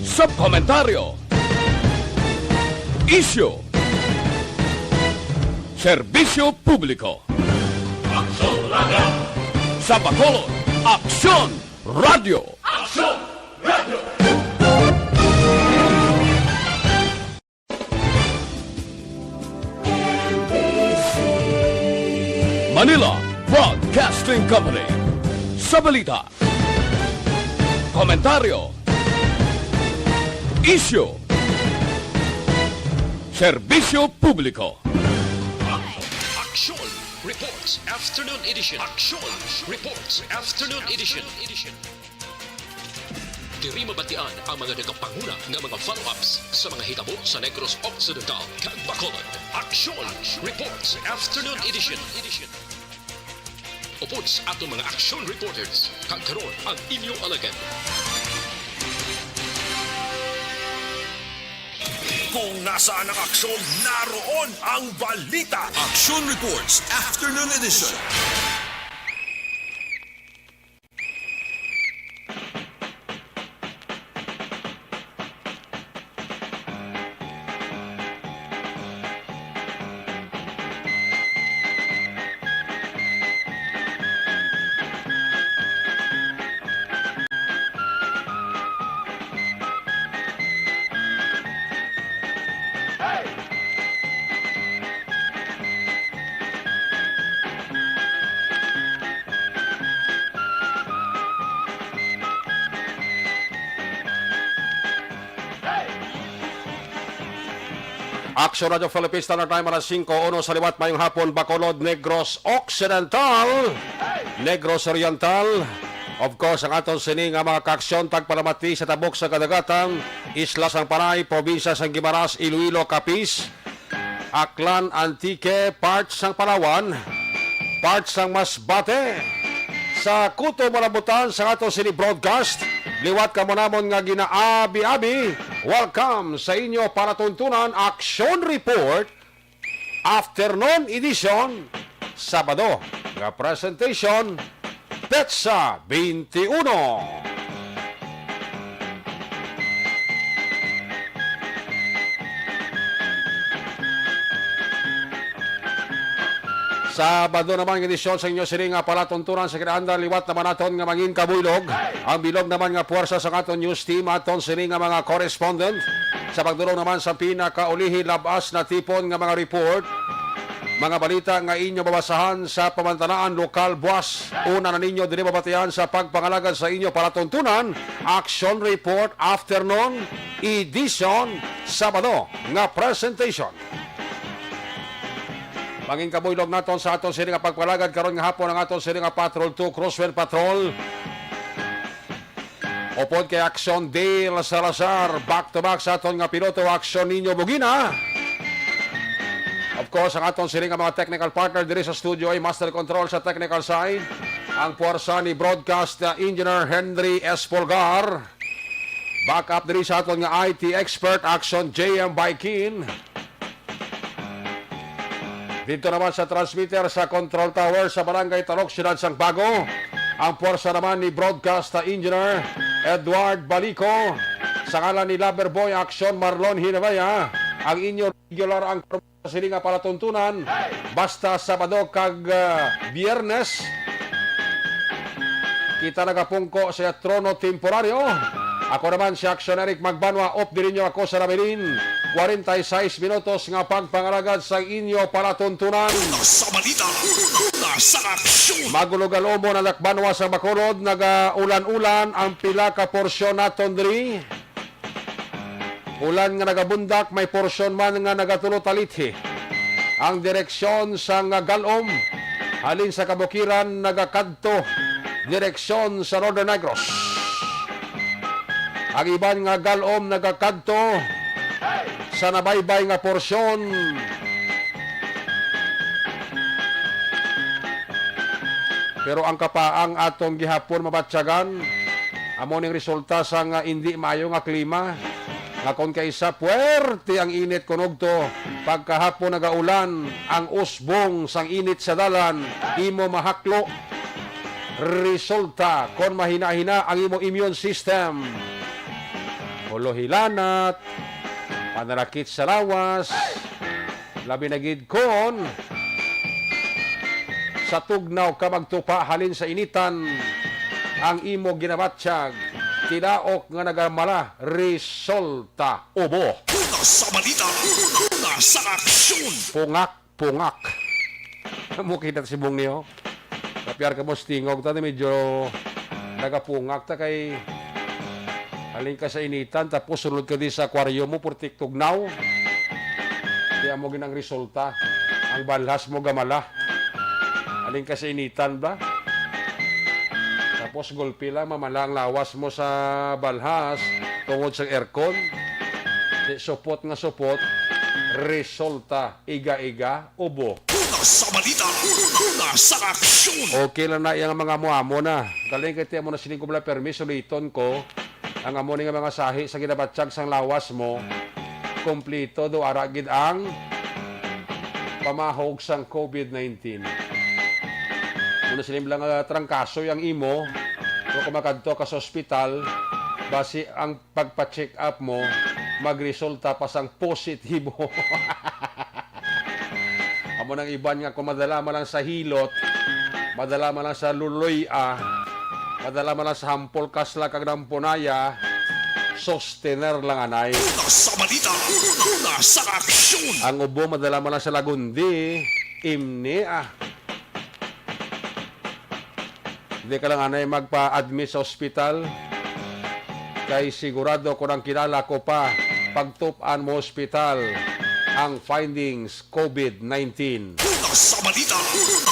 Subkomentaryo. Issue. Serbisyo publiko. Aksyon Radio! Sa Bacolod, Aksyon Radio. Aksyon Radio! Manila Broadcasting Company. Sa balita. Komentaryo. Issue. Serbisyo publiko. Aksyon Reports Afternoon Edition. Aksyon Reports Afternoon Edition. Diri mabatian ang mga nagapanguna ng mga follow-ups sa mga hitabo sa Negros Occidental, kag Bacolod. Aksyon Reports Afternoon Edition. Upod sa atong mga action reporters, kag karon ang inyong alagad. Kung nasaan ang aksyon, naroon ang balita. Action Reports Afternoon Edition. Action Radio Philippines, Standard Time, alas 5:01 sa liwat mayong hapon, Bacolod, Negros Occidental, Negros Oriental. Of course, ang aton sining nga mga kaaksyon tagpalamati sa tabok sa kadagatan, Isla Sang Panay, Probinsya Sang Guimaras, Iloilo, Capiz, Aklan, Antique, parts sang Palawan, parts sang Masbate. Sa Kuto Malabutan sa aton sining broadcast, liwat ka mo namon nga ginaabi-abi. Welcome sa inyo para tuntunan Action Report Afternoon Edition, Sabado nga presentation Petsa 21. Sabado naman ng edisyon sa inyo siring nga palatuntunan sa kinaandar, liwat naman naton nga mangin kabuylog. Ang bilog naman nga puwersa sa aton news team aton siring nga mga correspondent. Sa pagdulong naman sa pinakaulihi labas na tipon nga mga report, mga balita nga inyo babasahan sa pamantanaan lokal buwas. Una na ninyo din babatihan sa pagpangalagad sa inyo palatuntunan Action Report Afternoon Edition, Sabado nga presentation. Manging kabuylog naton sa aton siring nga pagpalagad karon nga hapon ang aton siring nga Patrol 2 Crosswell Patrol. Upod kay Action Dale Salazar, back to back sa aton nga piloto Action Niño Bugina. Of course, ang aton siring nga mga technical partner diri sa studio ay master control sa technical side, ang puwersa ni broadcast engineer Henry S. Polgar. Back up diri sa aton nga IT expert Action JM Baikin. Dito naman sa transmitter sa control tower sa Barangay Talok, Siyudad Sang Bago, ang puwersa naman ni broadcast engineer Edward Balico. Sa ngalan ni Loverboy Action Marlon Hinabaya, ang inyo regular ang silinga palatuntunan basta Sabado kag Biyernes. Kita nagapungko sa trono temporaryo. Ako naman si Action Eric Magbanwa, op din nyo ako sa Rabilin. 46 minutos nga pagpangalagad sa inyo palatuntunan. Sa balita, sa aksyon. Magulog-alomo na Lakbanwa sa Bacolod, naga-ulan-ulan ang pila ka porsyon naton diri. Ulan nga nagabundak, may porsyon man nga nagatulot-talithi. Ang direksyon sa nga Galom, halin sa Kabukiran, nagakadto, direksyon sa Northern Negros. Ang iban nga Galom nagakadto sa nabaybay nga porsyon. Pero ang kapaang atong gihapon mabatyagan, amo ning resulta sa nga hindi maayo nga klima. Nga kon kaysa puwerte ang init kunogto, pagkahapon nagaulan, ang usbong sang init sa dalan, imo mahaklo. Resulta kon mahina-hina ang imo immune system. holohilanat, panarakit sa lawas, labi na gid kon sa tugnaw ka magtupa halin sa initan ang imo ginabatsyag tidaok nga nagamala resulta ubo Una sa balita, una sa aksyon. pungak mo kita si bung niyo kapiyar ka mo stingog ta medyo nagapungak ta kay halin ka sa initan tapos sulod ka di sa aquarium mo purtik tugnaw kaya mo ginang resulta ang balhas mo gamala halin ka sa initan ba tapos gulpi lang mamala ang lawas mo sa balhas tungod sa aircon di supot nga supot resulta iga-iga ubo Una sa balita, una sa aksyon. okay lang na yung mga amo na galing kaya mo na sining ko bala permiso liton ko ang amo ni nga mga sahi sa ginabatsyag sang lawas mo kompleto do aragid ang pamahog sang COVID-19 muna silim lang trangkaso yung imo kung kumakadto ka sa ospital basi ang pagpa-check up mo magresulta pa sang positibo amo nang iban nga kung madala man lang sa hilot madala man lang sa luloy-a madala man lang sa hampol kasla kag nampunaya sostener lang anay Una sa balita, una sa aksyon. ang ubo madala man lang sa lagundi imni hindi ka lang anay magpa-admit sa ospital kay sigurado ko nang kilala ko pa pagtupan mo ospital ang findings COVID-19 Una sa balita,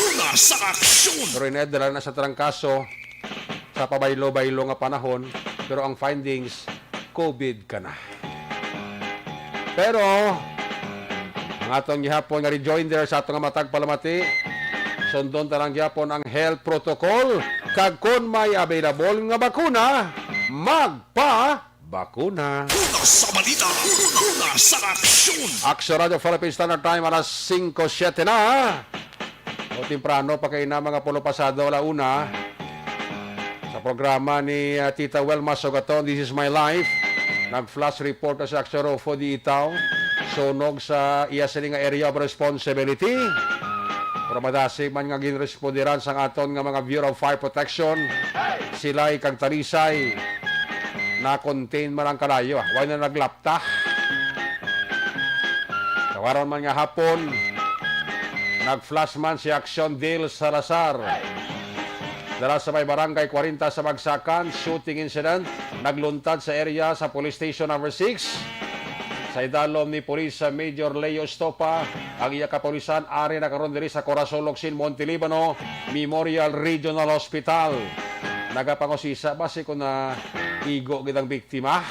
una sa aksyon. pero inedala na sa trangkaso sa pabaylo-baylo nga panahon pero ang findings COVID ka na pero ang atong gihapon nga rejoinder sa atong nga matag palamati sundon tarang gihapon ang health protocol kag kun may available nga bakuna magpa-bakuna. Una sa balita, una sa aksyon. Action Radio Philippine Standard Time alas 5:07 na. O temprano pa kayo na mga pulo pasado alauna sa programa ni Tita Welma Sogaton, This is My Life. Nag-flash report sa Action Rofo di Itaw. Sunog sa iya sining nga area of responsibility. Para madasig man nga ginresponderan sa aton nga mga Bureau of Fire Protection. Sila'y kag tarisay na-contain man ang kalayo. Huwag na naglapta. Kawaron man nga hapon, nag-flash man si Action Dale Salazar. Dala sa may barangay 40 sa Bagsakan, shooting incident, nagluntad sa area sa Police Station number 6. Sa idalom ni Police Major Leo Estopa, ang iya kapulisan ari nakaroon diri sa Corazon Locsin, Montelibano Memorial Regional Hospital. Nagapangosisa base ko na igo gidang biktima.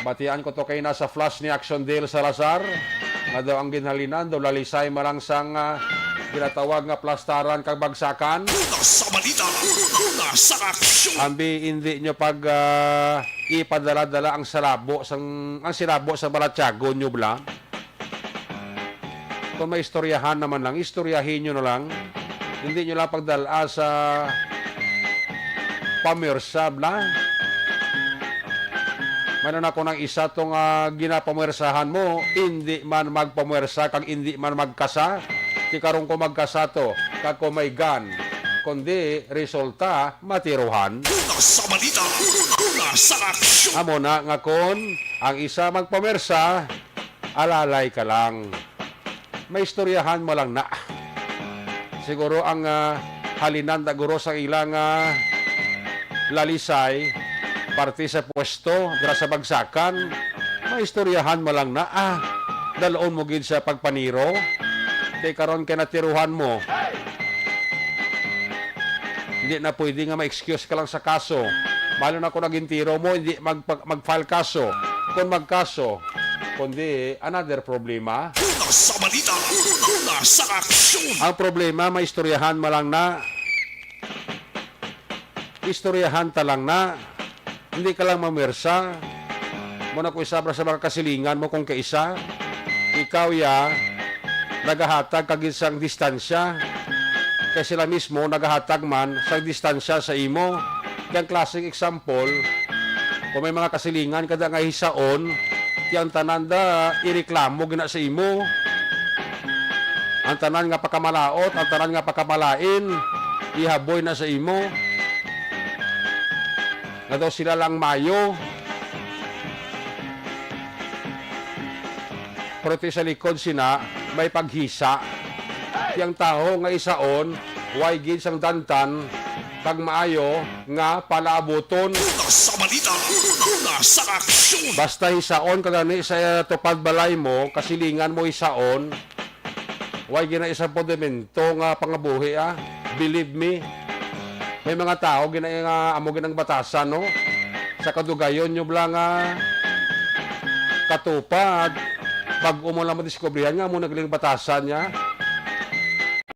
Batian ko to kay nasa flash ni Action Dale Salazar nga daw ang ginhalinan daw lalisay marang sang ginatawag nga plastaran kag Bagsakan. Una sa balita, una sa aksyon. Ambi hindi nyo pag ipadala-dala ang salabo ang silabo sa Balatyago nyo bla. Kung may istoryahan naman lang, istoryahin nyo na lang. Hindi nyo lang pagdala sa pamirsa bla. Manon ako ng isa tong ginapamersahan mo, hindi man magpamersa kag hindi man magkasa. Ti karong ko magkasa to, kag ko may gun. Kundi resulta matiruhan. Una sa balita, una sa aksyon. Amo na nga kon ang isa magpamersa, alalay ka lang. May istoryahan mo lang na. Siguro ang halinan da guro sa ilang lalisay parte sa pwesto dira sa Bagsakan, may istoryahan mo lang na daloon mo gid sa pagpaniro. Di karon kay natiruhan mo. Hindi na pwede nga ma-excuse ka lang sa kaso. Malo na kung naging tiro mo, hindi mag-file kaso. Kung magkaso, kundi another problema. Una sa balita, una sa aksyon. Ang problema, may istoryahan mo lang na. Istoryahan ta lang na. Hindi ka lang mamersa. Muna ko isabra sa mga kasilingan mo kung kaisa. Ikaw nagahatag kag isang distansya. Kaya sila mismo nagahatag man sa distansya sa imo. Kaya klaseng example, Kung may mga kasilingan kada nga hisaon, tiyang tanan da ireklamo gina sa imo. Ang tanan nga pakamalaot, ang tanan nga pakamalain, ihaboy na sa imo. Nga daw sila lang mayo. Pero sa likod sina, may paghisa. Tiyang tao nga isaon, way gid sang dantan, kag maayo nga palaabuton. Sa balita, nasa aksyon. Basta hisaon kagani sa tupad balay mo, kasilingan mo hisaon, way gina isang fundamento nga pangabuhi Believe me. May mga tao gina nga amo ginang batasan no. Sa kadugayon nyo blang katupad pag umula mo diskubrihan nga mo nagling batasan niya.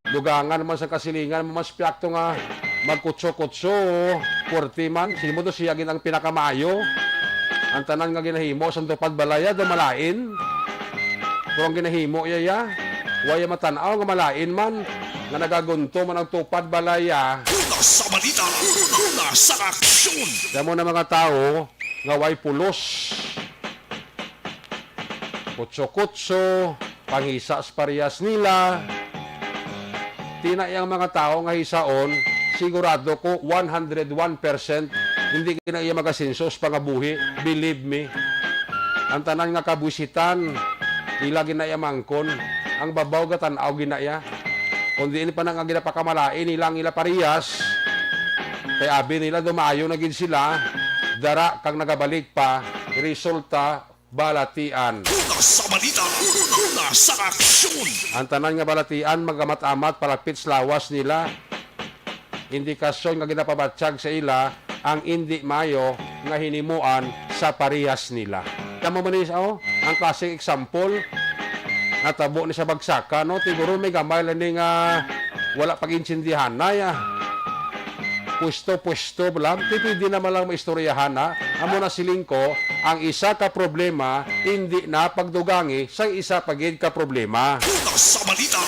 Lugangan man sa kasilingan mas piakto nga magkutso-kutso, kurti man, sino to siya ang pinakamayo. Ang tanan nga ginahimo sa tupad balaya, dumalain. Kung ang ginahimo yaya, waya matanaw nga malain man, nga nagagunto man ang tupad balaya. Sa balita, nasa aksyon. Damo na mga tao, nga way pulos. Kutso-kutso, panghisa sa parehas nila. Tinayang mga tao nga hisaon, sigurado ko 101% hindi na iya magasinsos pangabuhi. Believe me. Ang tanan nga kabusitan, ila ginaya mangkon, ang babaw gatanaw ginaya. Kundi ini pa nang ginapakamalain ilang ila parehas. Kaya abi nila dumayo na gid sila, dara kang nagabalik pa, resulta balatian. Sa balita, nasa aksyon. Ang tanan nga balatian magamat-amat palapit sa lawas nila. Indikasyon nga ginapabatsyag sa ila ang hindi mayo nga hinimuan sa parehas nila. Tama mo ni ang klaseng example natabo ni sa bagsaka no, siguro may gamay lang ni nga wala pag-insindihan na Pwesto lang, pwede naman lang maistoryahan amo na siling ko, ang isa ka problema, hindi na pagdugangi sa isa pagid ka problema. Sa balita,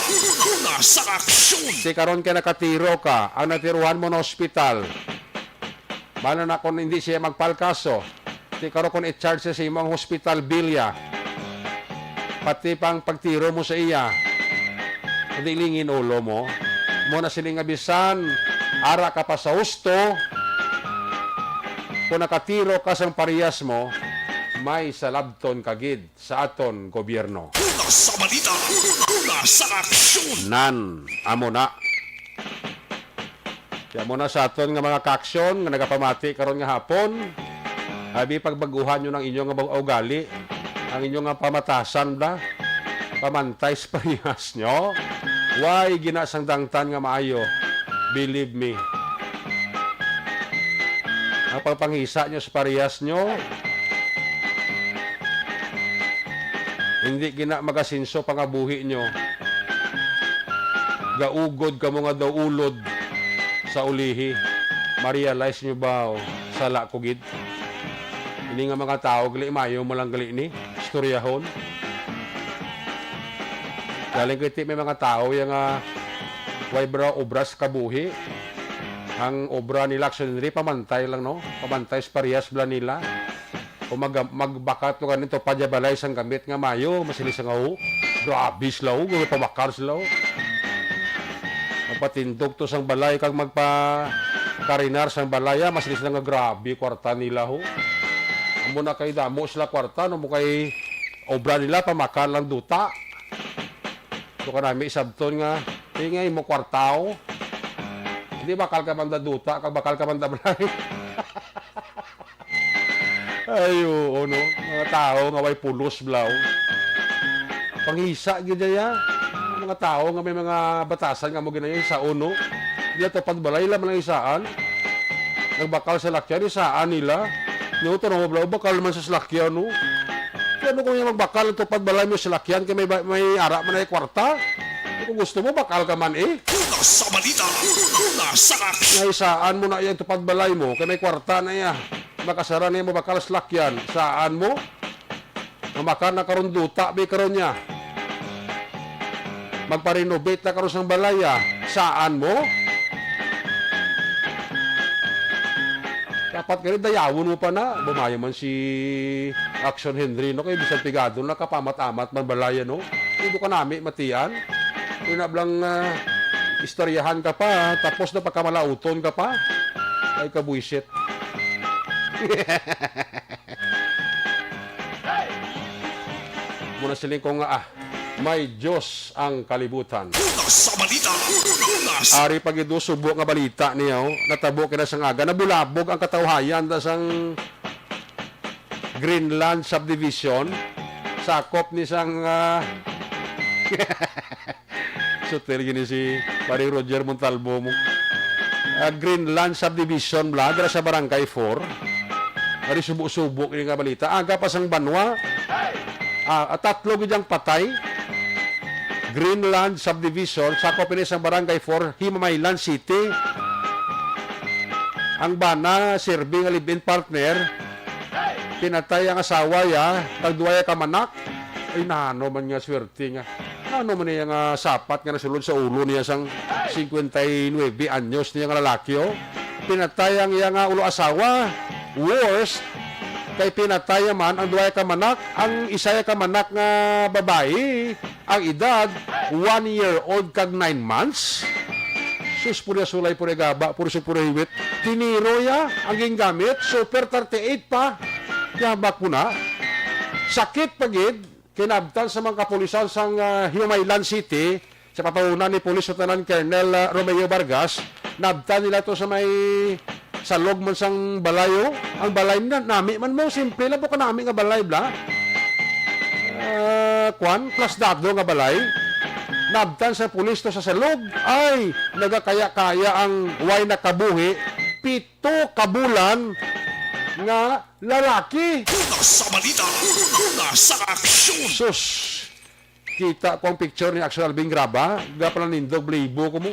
nasa aksyon. Si karon ka nakatiro ka, ang natiruhan mo na ospital. Bala na kung hindi siya magpalkaso, si karon kung i-charge sa imong hospital bilya, pati pang pagtiro mo sa iya, hindi lingin ulo mo, muna siling abisan, ara ka pa sa husto, kung nakatiro ka sa parehas mo, may salabton kagid sa aton gobyerno. Sa balita, nasa aksyon. Nan, amo na. Kaya muna sa aton nga mga kaksyon, nga nagapamati karon nga hapon, abi pagbaguhan nyo ng inyong nga ugali, ang inyong nga pamatasan da, pamantay sa parehas nyo, why ginasang dangtan nga maayo. Believe me. Ang pagpanghisa nyo sa parehas nyo, hindi gina magasinso pangabuhi nyo. Gaugod ka mo nga daw ulod sa ulihi. Ma-realize nyo ba sala kugid? Hindi nga mga tao, gali mayo mo lang gali ni, istoryahon. Galing kiti may mga tao yung way bra obras kabuhi. Ang obra nila actually pamantay lang no, pamantay sa parehas bla nila. O magbakat no ganito padyabalay sang gamit nga mayo, masilis nga grabe sila gawin pabakar sila Magpatindog to sang balay kag magpa-karinar sang balaya, masilis na nga grabe kwarta nila Amo na kay damo sila kwarta no mo kay obra nila pamakar lang duta. So kanami sabton nga tingay mo kwartao. Hindi bakal ka man duta, kag bakal ka man balay. Ayo, no, mga tao nga way pulos blaw. Panghisa gid ya. Mga tao nga may mga batasan nga mo ginaya sa uno. Dila to padbalay la man isaan. Nagbakal sa lakyan isaan nila. No to no blaw bakal man sa lakyan no. Kano kung yung magbakal to padbalay mo sa lakyan kay may ara man ay kwarta. Kung gusto mo bakal ka man Sa balita, nasa aksyon. Naisaan mo na yung tupad balay mo, kaya may kwarta na ya. Makasara na mo bakal slakyan. Saan mo? Mamakar na karon duta, may karon niya. Magpa-renovate na karon sang balaya. Saan mo? Dapat ka rin, dayawon mo pa na. Bumayo man si Action Henry, no? Kaya bisan pigado na kapamat-amat man balaya, no? Hindi ka nami, matian. Kung nablang istoryahan ka pa, tapos na pagkamalauton ka pa, ay kabuisit. Muna siling ko nga, may Diyos ang kalibutan. Una sa balita. Una sa Ari pagido subo nga balita niya, natabo kina sang aga, nabulabog ang katawhayan da sang Greenland subdivision, sakop ni sang sutil gini si paring Roger Montalvo mo. Greenland subdivision bla dira sa barangay 4. Ari subo-subo kini nga balita. Aga pa sang banwa. Tatlo gidyang patay. Greenland subdivision sakop ni sang barangay 4, Himamaylan City. Ang bana serving nga live-in partner pinatay ang asawa ya, tagduaya ka manak. Ay nano man nga swerte nga. Ano man niya nga sapat nga nasulod sa ulo niya sang 59 anyos niya nga lalaki, oh. Pinatay ang iya nga ulo asawa. Worst, kay pinatay man ang duaya ka manak, ang isaya ka manak nga babae, ang edad 1-year-old kag 9 months. Sus pura sulay pura gaba, pura sa pura hiwit. Tiniro ya ang gingamit, super 38 pa. Yabak po na. Sakit pagid, kinabtan sa mga kapulisan sa Himamaylan City, sa pataunan ni Police Lieutenant Colonel Romeo Vargas, nabtan nila to sa may salog man sang balayo. Ang balay na, nami man mo, simple lang po ka nami nga balay bla. Plasdado nga balay. Nabtan sa pulis to sa salog. Ay, nagakaya-kaya ang way na kabuhi, 7 kabulan nga lalaki. Una sa balita. Una sa aksyon. Sus, kita ko ang picture ni Axel Albing Graba, gapala nindog blibo ko mo.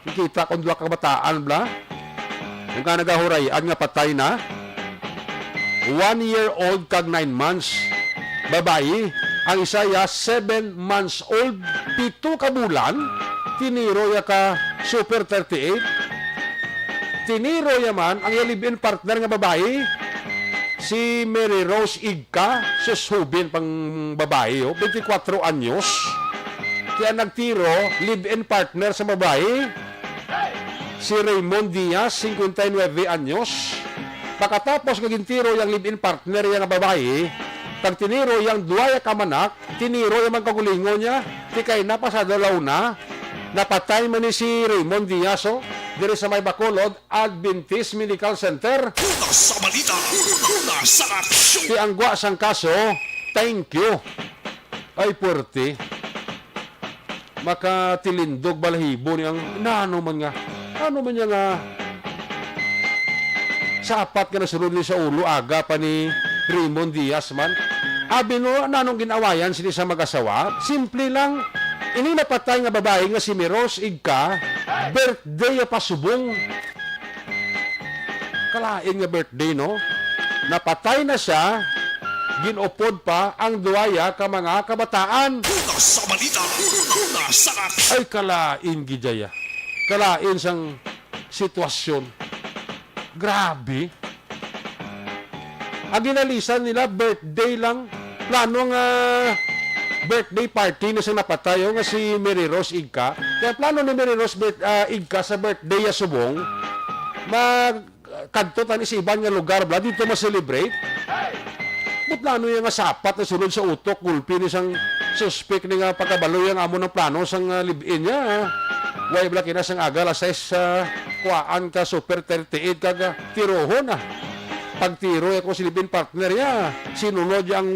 Kita ko dua kabataan bla. Yung ka nagahurayan nga patay na. 1-year-old kag 9 months. Babae. Ang isa ya 7 months old. 7 kabulan. Tiniro ya ka super 38. Tiniro ya man ang live-in partner nga babae. Si Mary Rose Igka. Susubin pang babae. 24 anyos. Kaya nagtiro live-in partner sa babae. Si Raymond Diaz, 59 anyos. Pagkatapos naging tiro yung live-in partner yung babae, pag tiniro yung duwaya kamanak, tiniro yung mga kagulingon niya, tikay na pasado law na, napatay man ni si Raymond Diaz, dire sa may Bacolod, Adventist Medical Center. Una sa balita. Una sa aksyon. Si Anggwa sang kaso, thank you. Ay puwerte. Makatilindog balahibo niyang, ano man nga sapat ka na sulod ni sa ulo aga pa ni Raymond Diaz man. Abi no, nanong ginawayan sila sa mag-asawa? Simple lang, ini napatay nga babae nga si Miros Igka, birthday pa subong. Kalain nga birthday, no? Napatay na siya, ginupod pa ang duwaya ka mga kabataan. Una sa balita. Una sa aksyon. Ay kalain gidaya. Kalain sang sitwasyon. Grabe. Ang ginalisan nila, birthday lang. Plano nga birthday party na siyang napatay nga si Mary Rose Igka. Kaya plano ni Mary Rose Igka sa birthday ya subong, magkanto tani sa ibang nga lugar, bla, dito ma-celebrate. Plano yung nga sapat na sunod sa utok, gulpi ni sang suspect ni nga pagkabalo yung amo ng plano sang live-in niya. Way bla kina sang aga alas 6 kuaan ka super 38 kaga tirohon na. Pagtiro ako si live-in partner niya. Sinunod yung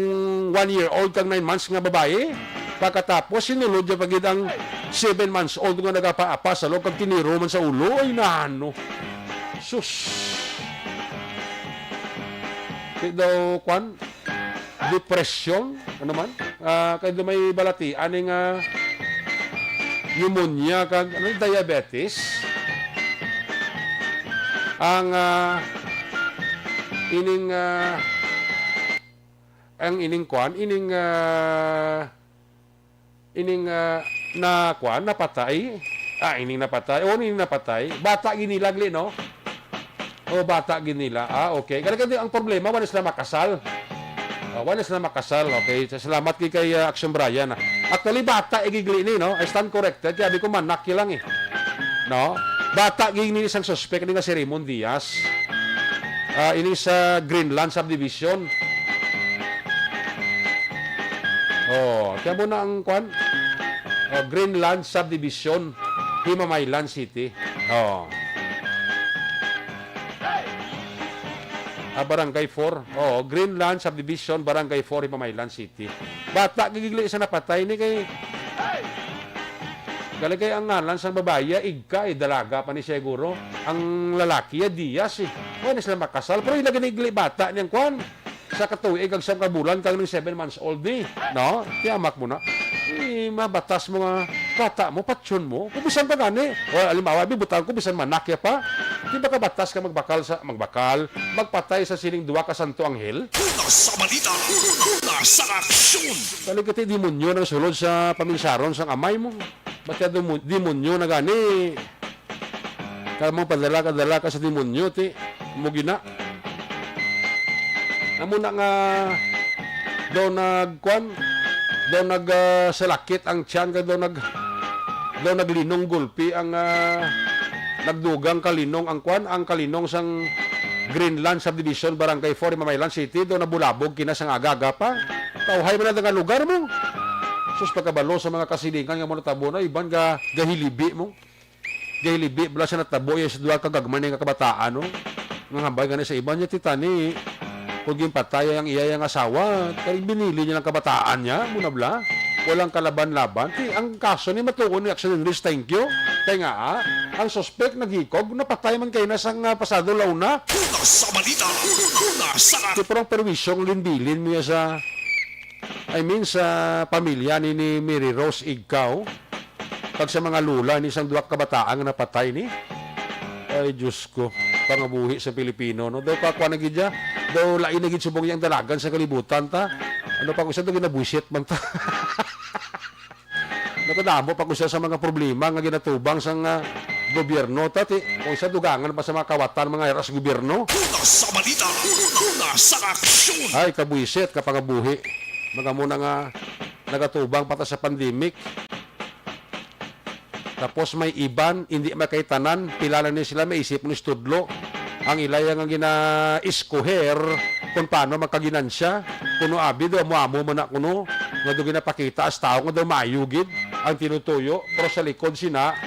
1-year-old kang 9 months nga babae. Pagkatapos sinunod yung pagid ang 7 months old nga nagapaapa sa loob kag tiniro man sa ulo. Ay nano. Sus. Kaya daw kwan depression ano man kaya may balati aning pneumonia kag ano diabetes ang ining na kwan napatay ining napatay bata ginilagli no O bata gid nila. Okay. Kaya ang problema wala sila makasal. Wala sila makasal. Okay. Salamat kay Action Brian. Actually bata igigli ni no. I stand corrected. Kaya di ko manak lang eh. No? Bata gid ni isang suspect ni nga si Raymond Diaz. Ini sa Greenland subdivision. Kaya mo na ang kwan? Greenland subdivision, Himamaylan City. Barangay 4. Greenland subdivision, Barangay 4, Himamaylan City. Bata gigigli sa napatay ni kay Galagay ang ngalan sang babae, igka, dalaga pa ni siguro. Ang lalaki, Diaz eh. Wala sila makasal. Pero ilagay ni igli bata niyang kwan. Sa katuig, ang siyang kabulan, kang 7 months old eh. No? Tiyamak mo na. Mabatas mo nga bata mo, patsyon mo. Kung bisan pa gani. Alimawa, bibutan ko, bisan manakya pa. Di ba kabatas ka magpatay sa siling duwa ka Santo Anghel? Nasa balita, nasa aksyon. Talikati demonyo ng sulod sa paminsaron sang amay mo. Ba't demonyo na gani? Kaya mo padala ka sa demonyo, ti. Mugina. Amo na nga daw nagsalakit ang tiyan, daw naglinong gulpi ang nagdugang kalinong ang kalinong sang Greenland subdivision, Barangay 4, Himamaylan City, daw nabulabog kinasang agaga pa. Tauhay mo na nga lugar mo. Sus pagkabalo sa mga kasilingan nga mo natabo na iban gahilibi mo. Gahilibi bala sa natabo yung sa duwa kagagman nga kabataan no. Nga hambay nga sa iban niya titani. Kung yung patay ang iya yung asawa, kaya binili niya ng kabataan niya, muna bla. Walang kalaban-laban. Ang kaso ni matuon ni Action English, thank you. Kaya nga, ang suspect nagikog, napatay man kayo na sang pasado launa. Nasa balita, nasa aksyon. Pero ang perwisyong linbilin mo sa pamilya ni Mary Rose Igkaw, pag sa mga lula ni isang duwak kabataan na napatay ni, ay Diyos ko, pangabuhi sa Pilipino. No? Daw kakwa na gidya, daw lain na gid subong yung dalagan sa kalibutan ta. Ano pa kung siya, daw ginabuisit man ta. Nakadamo pa kung siya sa mga problema nga ginatubang sa gobyerno ta. Kung siya dugangan pa sa mga kawatan, mga eras gobyerno. Nasa balita, nasa aksyon. Ay, kabuisit, kapangabuhi. Mga muna nga nagatubang pata sa pandemic. Tapos may iban, hindi makaitanan, pilala niya sila, may isip ni Studlo. Ang ilay ang gina-iskoher kung paano magkaginansya. Kuno abi, daw muamo mo na kuno. Nga doon ginapakita as tao, nga daw mayugid ang tinutuyo. Pero sa likod sina,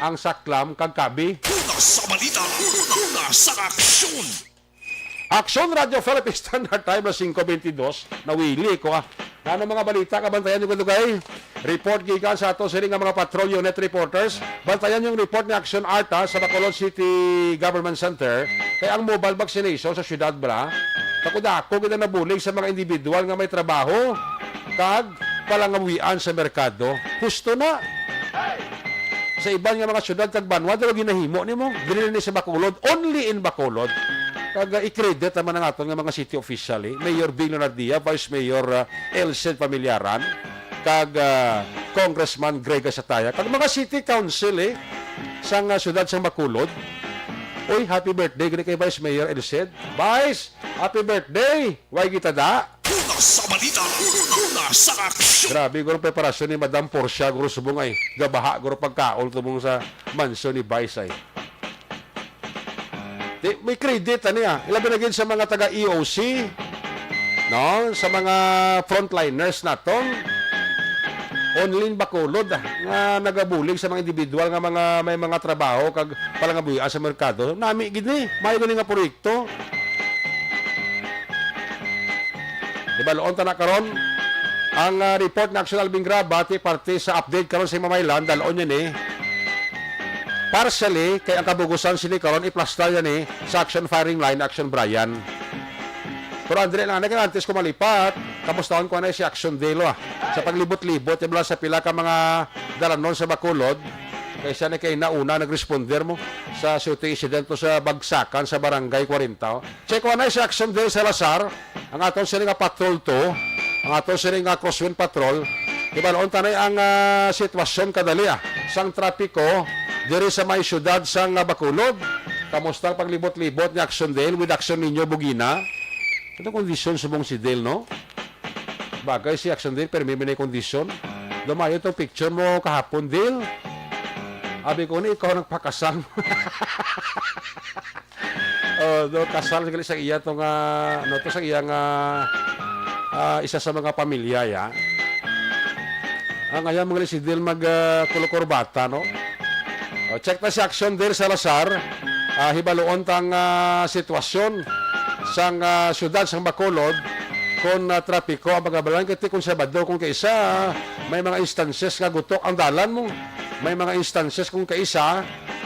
ang saklam kagkabi. Nasa balita, nasa aksyon. Action Radio Philippines Standard Time na 5:22. Nawili ko Ano mga balita, kabantayan nyo ko kay report gikan sa ato siring nga mga patrol unit reporters. Bantayan yung report ni Action Arta sa Bacolod City Government Center. Kaya ang mobile vaccination sa syudad bra, takudako kita nabulig sa mga individual nga may trabaho kag palangawian sa merkado. Husto na. Sa iban nga mga syudad kag banwa, daw ginahimo nimo. Dinili ni sa Bacolod, only in Bacolod. Kag i-credit naman ang aton nga mga city official Mayor Bing Leonardia, Vice Mayor Elced Pamilaran, kag Congressman Greg Asataya, kag mga city council sang syudad sang Bacolod. Uy, happy birthday gani kay Vice Mayor Elced. Vice, happy birthday. Way kita da. Nasa balita, nasa aksyon. Grabe guro preparasyon ni Madam Portia guro subong ay gabaha guro pagkaol tubong sa mansyon ni Vice ay. May credit ilabi na gid sa mga taga EOC, no, sa mga frontliners naton. Online Bacolod nga nagabulig sa mga individual nga may mga trabaho kag palangabuhi sa merkado. Nami gid ni, may gani nga proyekto. Diba loon ta na karon ang report na Action Albing Grabati parte sa update karon sa Himamaylan dalon yan partially, kay ang kabugusan sini karon i-plasta yan sa action firing line, Action Brian. Pero Andre lang, nag-antes ko malipat, kamustawan ko na si Action Delo sa paglibot-libot, yung sa pila ka mga dalanon sa Bacolod, kaya siya na kayo nauna nag-responder mo sa shooting incident sa bagsakan sa Barangay 40. Check ko na si Action Delo sa Lazar, ang atong sining patrol to, ang atong sining crosswind patrol, diba noon tanay ang sitwasyon kadali sang trapiko diri sa may syudad sang Bacolod. Kamusta ang paglibot-libot ni Action Dale with Action Ninyo Bugina? Ito kondisyon subong si Dale, no? Bagay si Action Dale, pero may kondisyon. Dumayo itong picture mo kahapon, Dale. Abi ko na, ikaw nagpakasal. Kasal sa iya itong, sa iyang isa sa mga pamilya, ya. Ngayon mga si Dale mag-kulukurbata, no? Check na si Action Dale Salazar. Hibaloon tang sitwasyon sang syudad sang Bacolod kung trapiko ang pagabalan kiti kung Sabado kung kaisa may mga instances nga gutok ang dalan mo, may mga instances kung kaisa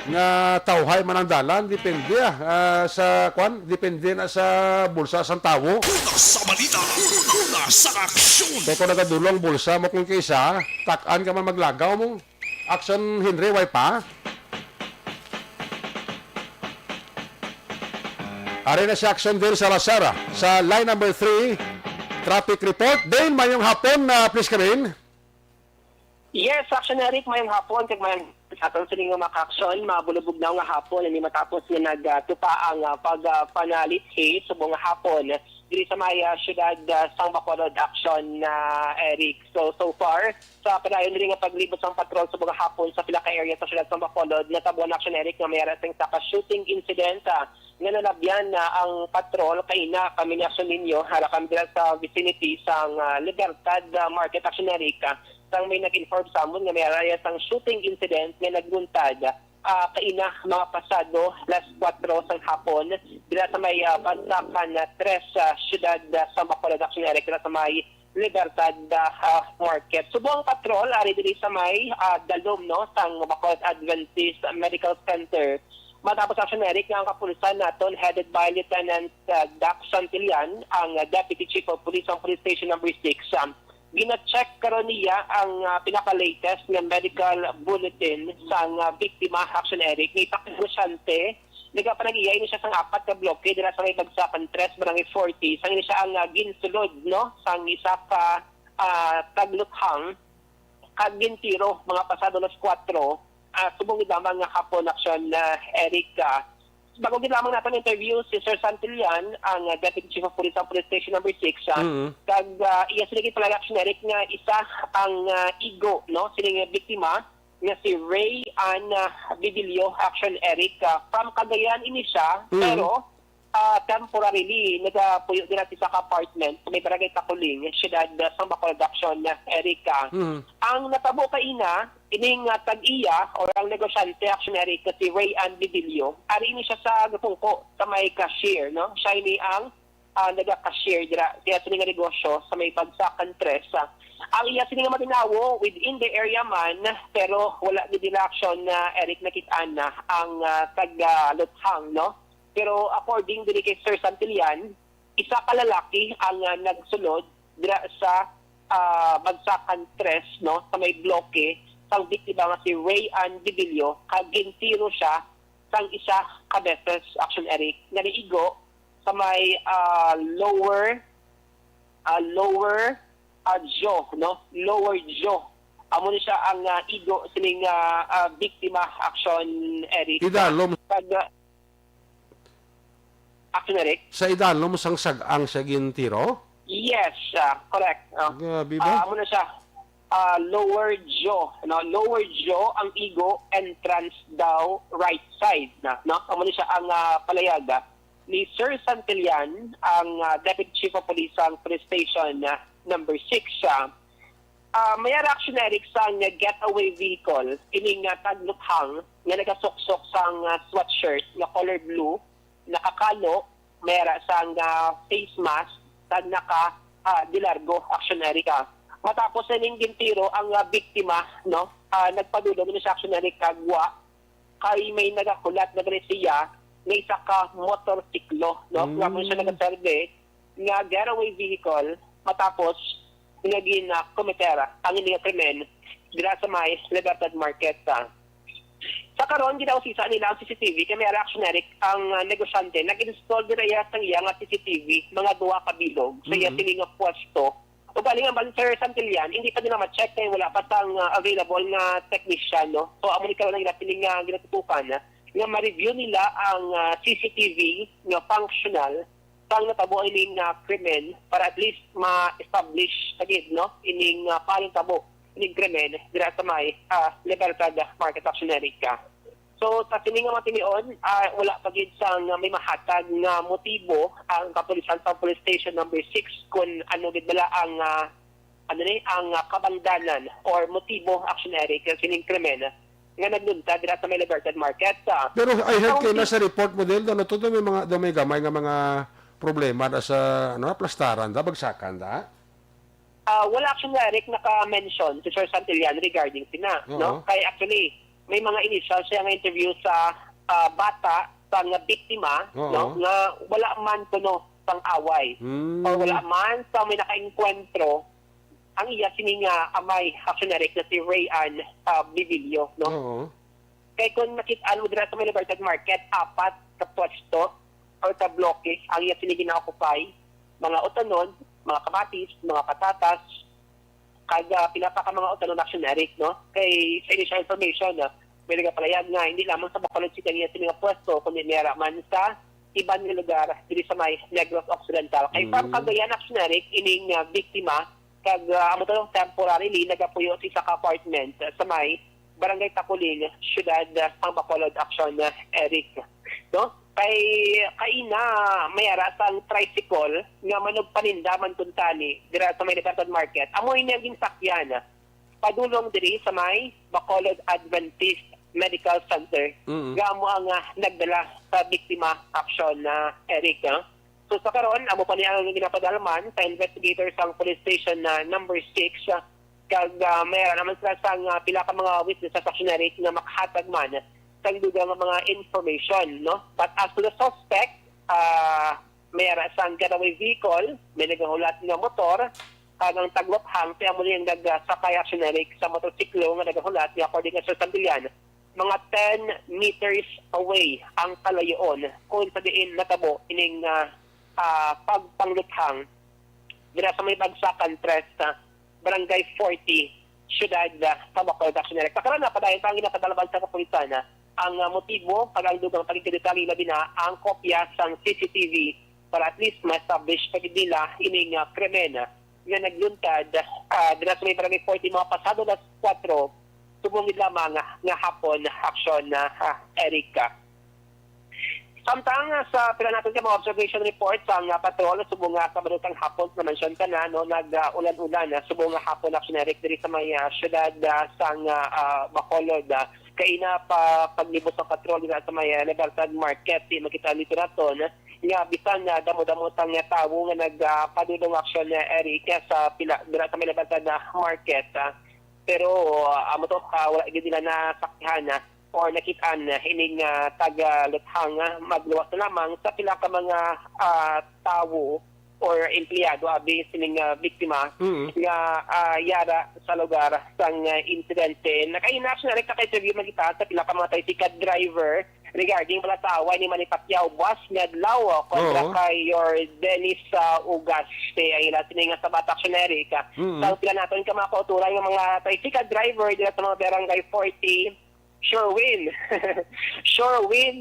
nga tawhay man ang dalan, depende depende na sa bulsa sang tawo. Una sa balita, una sa aksyon. Kaya kung nagadulong bulsa mo kung kaisa, takan ka man maglagaw mo. Action Henry, way pa. Ari na si Action Dale Salazar sa line number 3, traffic report. Dale, mayong hapon na please come in. Yes, Action Eric, mayong hapon. Kag mayong atong sining nga maka-action, mabulubog na nga hapon, hindi matapos nga nagtupa ang pagpanalithi subong nga hapon diri sa may syudad sang Bacolod Action Eric. So far, sa padayon rin nga paglibot sang patrol subong nga hapon sa pila ka area sa syudad sang Bacolod, natabuan Action Eric nga mayroon sa shooting incident nga nalabyan na ang patrol kay na kami ni Action Ninyo halakam dira sa vicinity sang Libertad Market Action Eric. Sang may nag-inform sa amon nga mayroon sang shooting incident nga nagbuntad kaina mga pasado last 4 sang hapon dila sa may bansakan na 3 syudad sa Bacolod Action Eric dila sa may Libertad Market. Subuang patrol ari diri sa may dalom no sang Bacolod Adventist Medical Center. Matapos Action Eric nga ang kapulisan naton headed by Lieutenant Dax Santillan, ang Deputy Chief of Police ng Police Station number 6. Gina-check karon niya ang pinaka-latest nga medical bulletin sang biktima Action Eric ni pakinusyante. Nagapanag-iyay ni siya sang 4 ka bloke dira sa may bagsakan 3 barangay 40. Sang ini siya ang ginsulod no sang isa ka tagluthang kag gintiro mga pasado las 4. Subong lamang nga hapon Action Eric. Bago lamang natin interview si Sir Santillan, ang Deputy Chief of Police ng Police Station number 6. Kag iya sila pala Action Eric nga isa ang igo no sila nga biktima nga si Ray Ann Bibilio Action Eric from Cagayan ini siya pero temporarily nagapuyo din natin sa apartment sa may barangay Takuling, syudad sa Bacolod Action Eric. Ang natabo kaina ining tag-iya o ang negosyante Action Eric si Ray Ann Bibilio, ari ini siya sa gapungko sa may cashier, no? Siya ini ang naga-cashier dira kaya sa nga negosyo sa may Bagsakan 3. Ang iya sini nga matinawo within the area man pero wala ni Action Eric nakitaan na ang tag-luthang, no? Pero according diri kay Sir Santillan, isa ka lalaki ang nagsulod dira sa Bagsakan 3 no sa may bloke sang biktima nga si Ray Ann Bibilio kag gintiro siya sang isa ka beses Action Eric nga niigo sa may lower jaw no lower jaw. Amo ni siya ang igo sining biktima Action Eric. Idalom Action Eric. sa idalom sang sag-ang sa gintiro? Yes, correct. Gabi ba? Amo na siya lower jaw, no? Lower jaw ang igo, entrance daw right side na, no? Amo ni siya ang palayaga ni Sir Santillan, ang Deputy Chief of Police ng Police Station number 6. May Action Eric sang getaway vehicle ining tagluthang nga nagasuksok sang sweatshirt nga color blue, nakakalo, mayra sang face mask tag naka dilargo Action Eric. Matapos na ning gintiro ang biktima no nagpadulong ni sa Action Eric kagwa kay may nagakulat na siya nga isa ka motorsiklo no nga mo siya nagaserve nga getaway vehicle matapos naging komitera ang inyong krimen dira sa may Libertad Market. Sa karon ginausisa nila ang CCTV kay may Action Eric ang negosyante nag-install dira sa iya nga CCTV mga 2 ka bilog sa iya sining pwesto. O galing ang Sir Santillan, hindi pa din na ma-check kaya wala pa sang available nga technician, no? So, amo ni karon ang piling nga ginatutukan nga ma-review nila ang CCTV nga functional sang natabo ining krimen para at least ma-establish agad no ining paling tabo ining krimen dira sa may Libertad Market Action Area. So sa sining nga matinion, wala pa gid sang may mahatag nga motibo ang kapulisan sa Police Station number 6 kung ano gid bala ang ang kabandanan or motibo action area sining krimen nga naglunta dira sa may Libertad Market. Pero I heard kayo na sa report mo din, ano, to may mga, may gamay nga mga problema na sa, ano, plastaran, da, bagsakan, da? Wala action Eric naka-mention si Sir Santillan regarding sina. No? Kaya actually, may mga initial siya nga interview sa bata, sa nga biktima, no? nga wala man kuno pang away. O wala man sa may naka-enkwentro ang iya sining amay action Eric na si Rayan Bibilio. No? Kaya kung nakita mo dira sa may Libertad Market, 4 ka pwesto or ka bloke ang iya sining gina-occupy, mga utanon, mga kamatis, mga patatas, kada pinapaka mga utanon action Eric, no? Kay sa initial information, may nagapalayag nga hindi lamang sa Bacolod City niya sining pwesto, kundi nira man sa ibang lugar diri sa may Negros Occidental. Kay from Cagayan action Eric, ining biktima kag amo to temporarily nagapuyo sa apartment sa may Barangay Takuling, Siyudad sang Bacolod Action Eric. No? Kay na mayara sang tricycle nga manugpaninda man tuntani dira sa may Libertad Market. Amoy na ginsakyan padulong diri sa may Bacolod Adventist Medical Center. Gamo ang nagdala sa biktima action Eric. So sa karon amo pa niya ang ginapadalman sa investigators sang police station number 6 kag mayroon naman sila sang pila ka mga witnesses action Eric nga makahatag man sang dugang mga information, no? But as to the suspect, mayroon sang getaway vehicle, may nagahulat nga motor, kag ang taglophang kaya muli ang nagsakay action Eric sa motorsiklo nga nagahulat nga according sa Santillan, mga 10 meters away ang kalayoon kung sa diin natabo ining pagpangluthang dira sa may bagsakan Trest, Barangay 40, Siyudad sa Bacolod Action Area. Kakaroon na padayon ang ginapadalaban sa kapulisan ang motibo pag ang dugang pagkakadetali labi na ang kopya sa CCTV para at least ma-establish pagdila ining krimen nga nagluntad dira sa may Barangay 40 mga pasado las 4 subungid lamang nga hapon action Erika. Samtang sa pila natin mga observation reports ang patrol subong sa balutang hapon na mention ka na no nag-ulan-ulan subong hapon action Eric diri sa may siyudad sang Bacolod kay na paglibot ng patrol dira sa may Libertad Market di makita dito naton nga bisan damo-damo tang tawo nga nagpadulong action Eric sa pila dira sa may Libertad Market pero amo to wala gid nila nasakyahan or nakitaan hining taga-luthang magluwas na lamang sa pila ka mga tawo or empleyado abi sining biktima nga yara sa lugar sang insidente. Naka-inaction na rin kaka-interview magita sa pila ka mga tricycle driver regarding wala sa away ni Manny Pacquiao bus nga adlaw kontra kay your Dennis Ugas ay ila sining sa Bata Action Area. Sa pila naton ka mga kauturan ng mga tricycle driver dito sa mga Barangay 40 sure win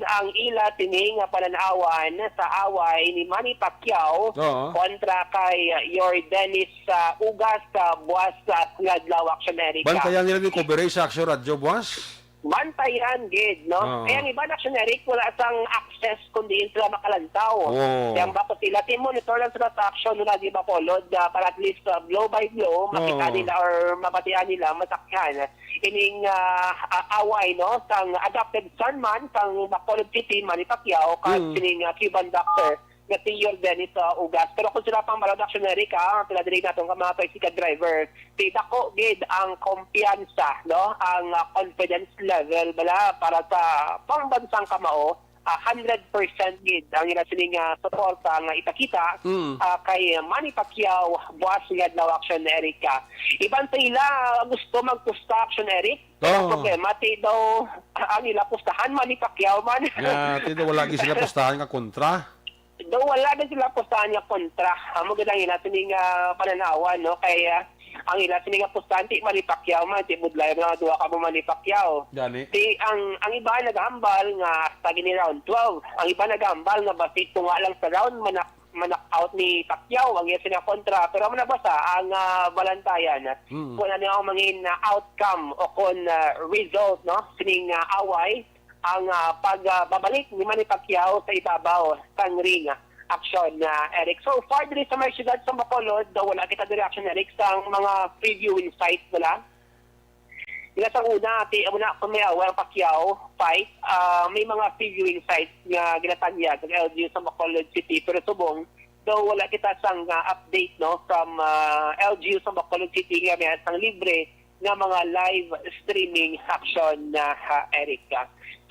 ang ila tining pananawan sa away ni Manny Pacquiao kontra kay your Dennis Ugas buwas sa Adlaw Action Area. Bantayan nila ni coverage sa Action Radio, buwas? Bantayan, gid, no? Kaya ang iba na Action Eric, wala sang access kundi sila makalantaw. Kaya bako sila, monitor lang sila sa action nila di Bacolod para at least blow by blow, makita nila or mapatian nila, masakyan. Ining away, no? Sang adopted son man, sang Bacolod City, Manny Pacquiao, kag sining Cuban doctor, nga si Dennis Ugas. Pero kung sila pang malod Action Eric, pinadilig natin ka mga tricycle driver, si dako gid ang kumpiyansa, no? Ang confidence level bala para sa pangbansang kamao, 100% gid ang ila sining suporta nga ipakita kay Manny Pacquiao buwas nga Adlaw Action Eric. Iban sa ila gusto magpusta Action Eric. Problema daw ang ila pustahan Manny Pacquiao man. Tido wala gi sila pustahan nga kontra. Do wala din sila pustahan niya kontra. Amo gid ang ila sining pananawan, no? Kaya ang ila sini nga postante Manny Pacquiao man ti budlay mga duwa ka mo Manny Pacquiao. Gani. Ti ang iba naghambal nga sa gini round 12. Ang iba naghambal nga basit nga lang sa round manak out ni Pacquiao ang iya sina kontra pero mo nabasa ang balantayan kung ano ang mangin outcome o kung result no sining away ang pagbabalik ni Manny Pacquiao sa ibabaw sang ring action na Eric. So far diri sa may siyudad sa Bacolod daw wala kita diri action Eric sa mga previewing sites wala. Ila sa una, muna kung may awang Pacquiao fight, may mga previewing sites nga ginatanyag ng LGU sa Bacolod City. Pero subong, daw wala kita sang update no from LGU sa Bacolod City nga may sang libre nga mga live streaming action na Eric.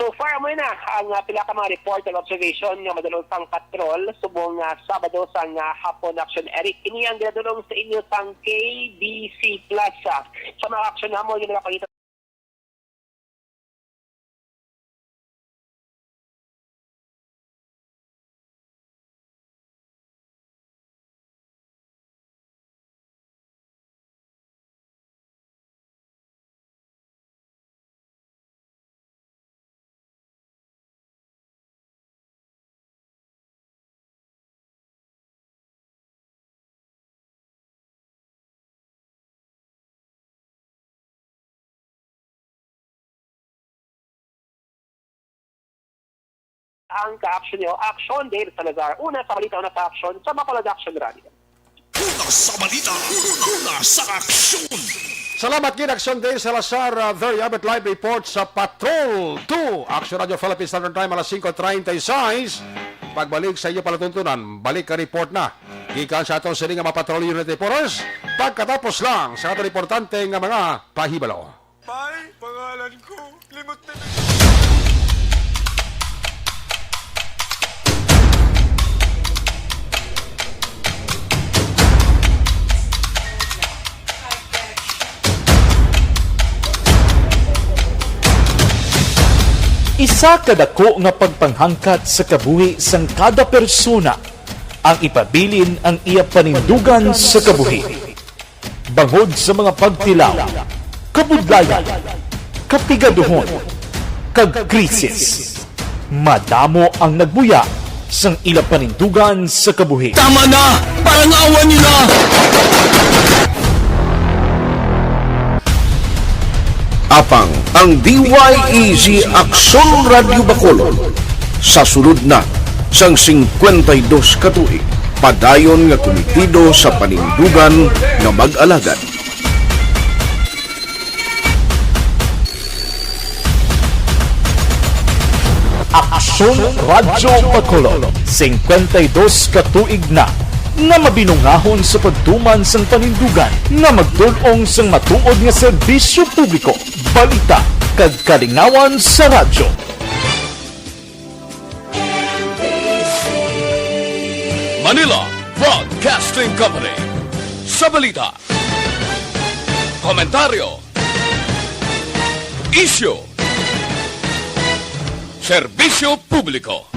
So far mo na ang pila ka mga report and observation nga madulong sang patrol subong Sabado sang hapon action Eric. Ini ang ginadulong sa inyo sang KBC Plaza. Sa mga action na mo yung nakakita ang ka-action nyo, Action Dave Salazar. Una sa balita, una sa action, sa Bacolod Action Radio. Una sa balita, una sa aksyon. Salamat gid Action Day Salazar. There you have it, live report sa Patrol 2. Action Radio Philippines Standard Time alas 5:36. Pagbalik sa iyo palatuntunan, balik ka report na. Gikan sa atong sining nga Patrol Unit Reporters. Pagkatapos lang sa atong importante nga mga pahibalo. Pai, pangalan ko. Limot na Isa kadako nga pagpanghangkat sa kabuhi sang kada persona ang ipabilin ang iya panindugan sa kabuhi. Bangod sa mga pagtilaw, kabudlayan, kapigaduhon, kag krisis. Madamo ang nagbuya sang ila panindugan sa kabuhi. Tama na! Parang awan niyo na! Apang ang DYEZ Aksyon Radio Bacolod sa sulod na sang 52 katuig padayon nga komitido sa panindugan nga mag-alagad. Aksyon Radio Bacolod 52 katuig na nga mabinungahon sa pagtuman sang panindugan nga magtulong sang matuod nga serbisyo publiko, balita kag kalingawan sa radyo. Manila Broadcasting Company. Sa balita, komentaryo, issue, serbisyo publiko.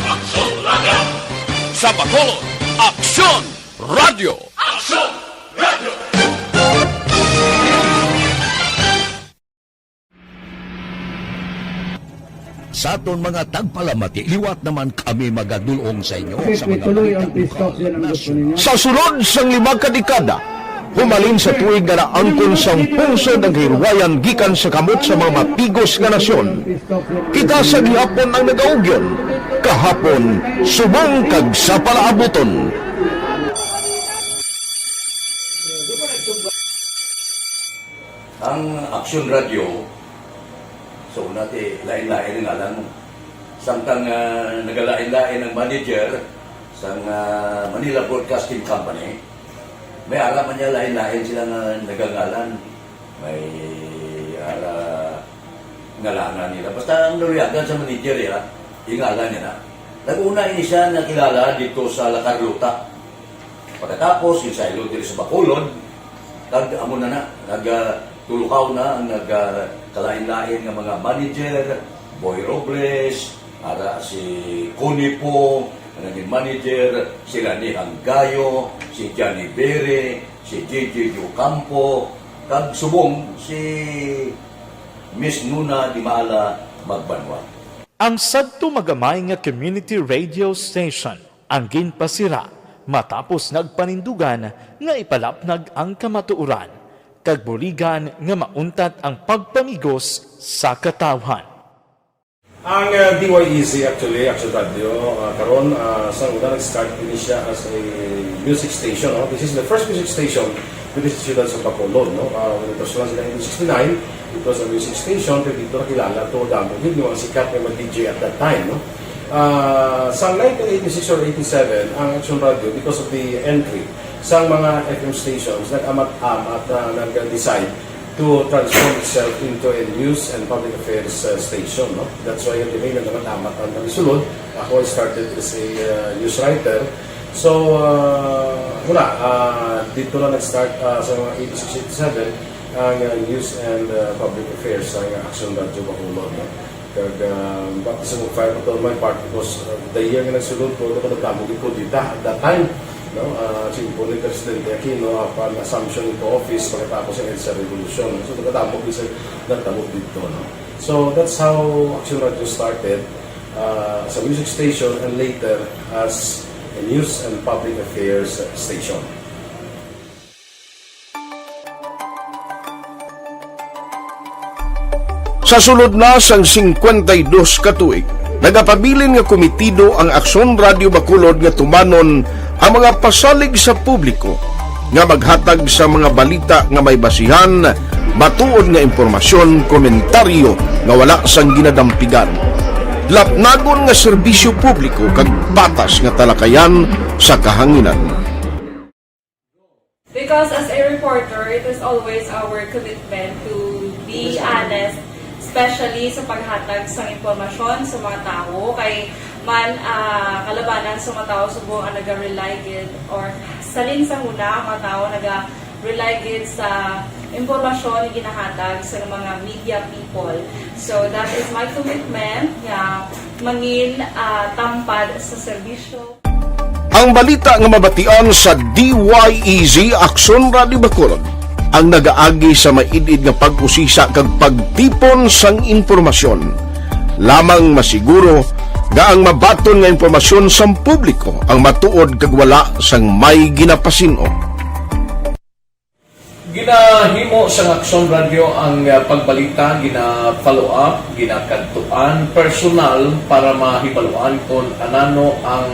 Aksyon Radio! Sa Bacolod, Aksyon Radio! Aksyon Radio! Sa aton mga tagpalamati, liwat naman kami magadulong sa inyo sa mga sa sulod sang 5 kadekada. Humalin sa tuig na naangkon sang pulso ng hirwayan gikan sa kamot sa mga mapigos nga nasyon. Kita sa gihapon ang nagaugyon, kahapon subong kag sa palaabuton. Ang Aksyon Radio, so unati lain-lain ang alam mo. Samtang nagalain-lain ang manager sa Manila Broadcasting Company, may araman niya lain-lain sila nagangalan. May ngalangan nila. Basta ang naluyagan sa manager nila, ingalan niya na. Nag-una ini siya nakilala dito sa La Carlota. Pagkatapos, yung sa Ilod sa Bacolod, amo na nagtulukaw na ang nagkalain-lain ng mga manager, Boy Robles, si Connie po, ang naging manager, si Rani Hanggayo, si si Johnny Bere, si JJ Ocampo, kag subong si Miss Nuna Di Maala Magbanwa. Ang sadto magamay nga community radio station ang ginpasira matapos nagpanindugan nga ipalapnag ang kamatuoran kag buligan nga mauntat ang pagpamigos sa katawhan. Ang DYEZ actually, Action Radio, karon sa una nag-start din siya as a music station. No? This is the first music station with the Ciudad sa Bacolod. No? When it was launched in 1969, it was a music station pero dito nakilala to damo yung mga sikat na DJ at that time. No? Sa 1986 or 87, ang Action Radio, because of the entry sa mga FM stations, nag-amat-amat na nag-decide to transform itself into a news and public affairs station. No? That's why yung dinay nag-amat-amat ang nalisulod. Ako started as a news writer. So, dito na nag-start sa mga 86-87 ang news and public affairs ng Action Radio Bacolod. No? Kag bakit sa mga fire patrol my part because the year nga nagsulod ko ito nagdamog ko dito at that time no simple ni President Aquino upon assumption into office pagkatapos ng EDSA Revolution so nagdamog isa nagdamog dito no so that's how Action Radio started as a music station and later as a news and public affairs station. Sa sulod na sang 52 ka tuig, nagapabilin nga komitido ang Aksyon Radio Bacolod nga tumanon ang mga pasalig sa publiko nga maghatag sa mga balita nga may basihan, matuod nga impormasyon, komentaryo nga wala sang ginadampigan. Lapnagon nga serbisyo publiko kag patas nga talakayan sa kahanginan. Because as a reporter, it is always our commitment to be honest, especially sa paghatag sa impormasyon sa mga tao kay man kalabanan sa mga tao subong ang naga-rely gid or salin sa una ang mga tao naga-rely gid sa impormasyon na ginahatag sa mga media people. So that is my commitment nga mangin tampad sa serbisyo. Ang balita nga mabatian sa DYEZ Aksyon Radio Bacolod ang nagaagi sa maidid nga pag-usisa kag pagtipon sang impormasyon. Lamang masiguro nga ang mabaton nga impormasyon sang publiko ang matuod kag wala sang may ginapasino. Ginahimo sa Aksyon Radio ang pagbalita, gina-follow up, ginakadtuan, personal para mahibaluan kung anano ang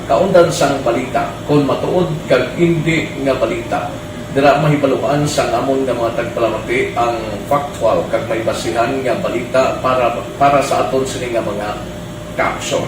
kaundan sang balita, kung matuod kag hindi nga balita. Dira mahibaluan sa amon nga mga tagpalamati ang factual kag may basihan nga balita para sa aton sini nga mga ka-aksyon.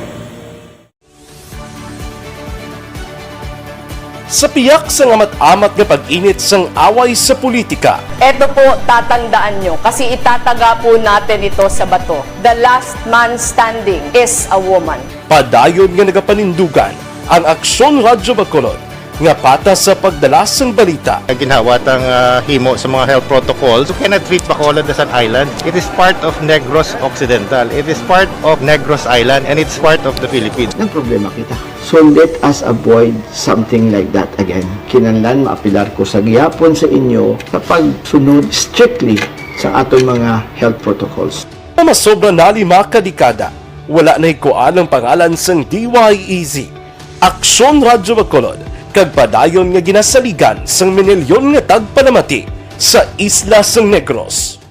Sa piyak sa ngamat-amat nga pag-init sang away sa politika, Ito po, tatandaan nyo, kasi itataga po natin ito sa bato. The last man standing is a woman. padayon nga nagapanindugan ang Aksyon Radio Bacolod nga patas sa pagdala sang balita. Ginhawat ang himo sa mga health protocols. You cannot treat Bacolod as an island. It is part of Negros Occidental. It is part of Negros Island and it's part of the Philippines. Ang problema kita. So let us avoid something like that again. Kinahanglan maapilar ko sa gihapon sa inyo sa pagsunod strictly sa aton mga health protocols. Masobra na 5 kadekada, wala na ikuan ang pangalan sang DYEZ, Aksyon Radio Bacolod, kag padayon nga ginasaligan sang minilyon nga tagpanamati sa isla sang Negros.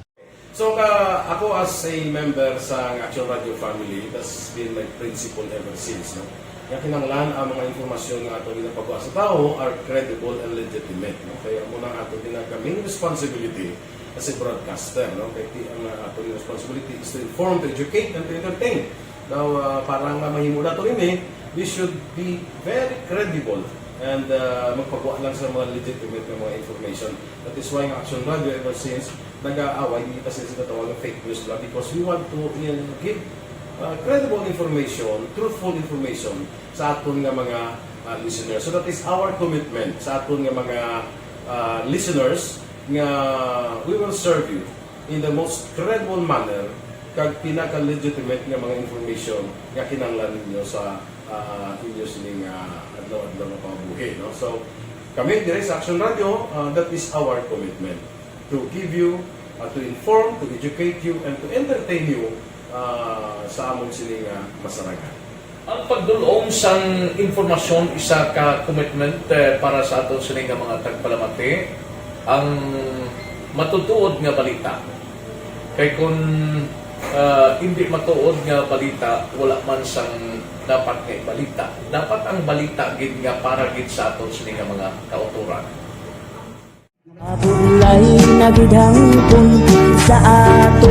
So ako as a member sa Action Radio family, that's been my principle ever since. No? Kaya kinanglan ang mga informasyon nga ato ginapagawa sa tao are credible and legitimate. No? Kaya muna ato din ang kaming responsibility as a broadcaster. No? Kaya ang ato responsibility is to inform, to educate, and to entertain. Now, parang mahimo na ito rin we should be very credible and magpagawa lang sa mga legitimate na mga information. That is why ang Action Radio ever since nag-aaway, hindi kasi sila tawag ng fake news lang because we want to give credible information, truthful information sa aton nga mga listeners. So that is our commitment sa aton nga mga listeners nga we will serve you in the most credible manner kag pinaka-legitimate nga mga information nga kinahanglan ninyo sa inyo sining adlaw-adlaw nga pamumuhay. No? So, kami dire sa Action Radio, that is our commitment to give you, to inform, to educate you, and to entertain you sa amon sining masaragan. Ang pagdulong sang informasyon isa ka commitment para sa aton sining mga tagpalamati ang matutuod nga balita. Kay kung hindi matuod nga balita, wala man sang dapat kay balita. Dapat ang balita gid nga para gid sa aton sining mga kauturan.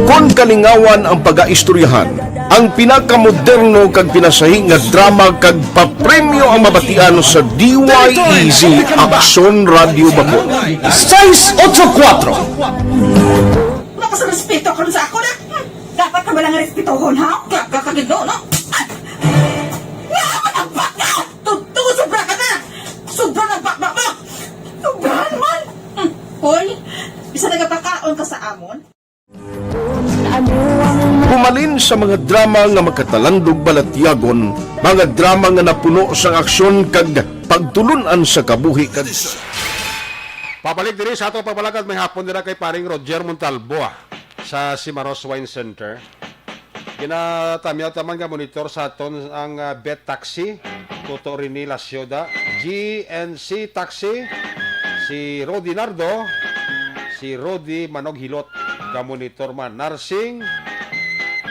Kung kalingawan ang pag-aistoryahan, ang pinakamoderno kag pinasahi nga drama kag papremyo ang mabatian sa DYEZ Action Radio Bacol. 684 Baka sa respeto ka sa ako na. Dapat ka ba lang respetohon, ha? Kakagido, no? Naman ang baka! Tutugo, sobra ka na! Sobra ng baka mo! Sobrahan man! Hoy, isa nagapakaon ka sa amon? Humalin sa mga drama nga makatalandog balatyagon, mga drama nga napuno sa aksyon kag pagtulunan sa kabuhi kag Pabalik diri sa ato pagbalagad may hapon dira kay paring Roger Montalbo sa Cimaros Wine Center. Ginatamyaw taman nga monitor sa aton ang Bet Taxi, Toto Rini La Ciudad, GNC Taxi, si Rodi Nardo, si Rodi Manog Hilot, ka monitor man Narsing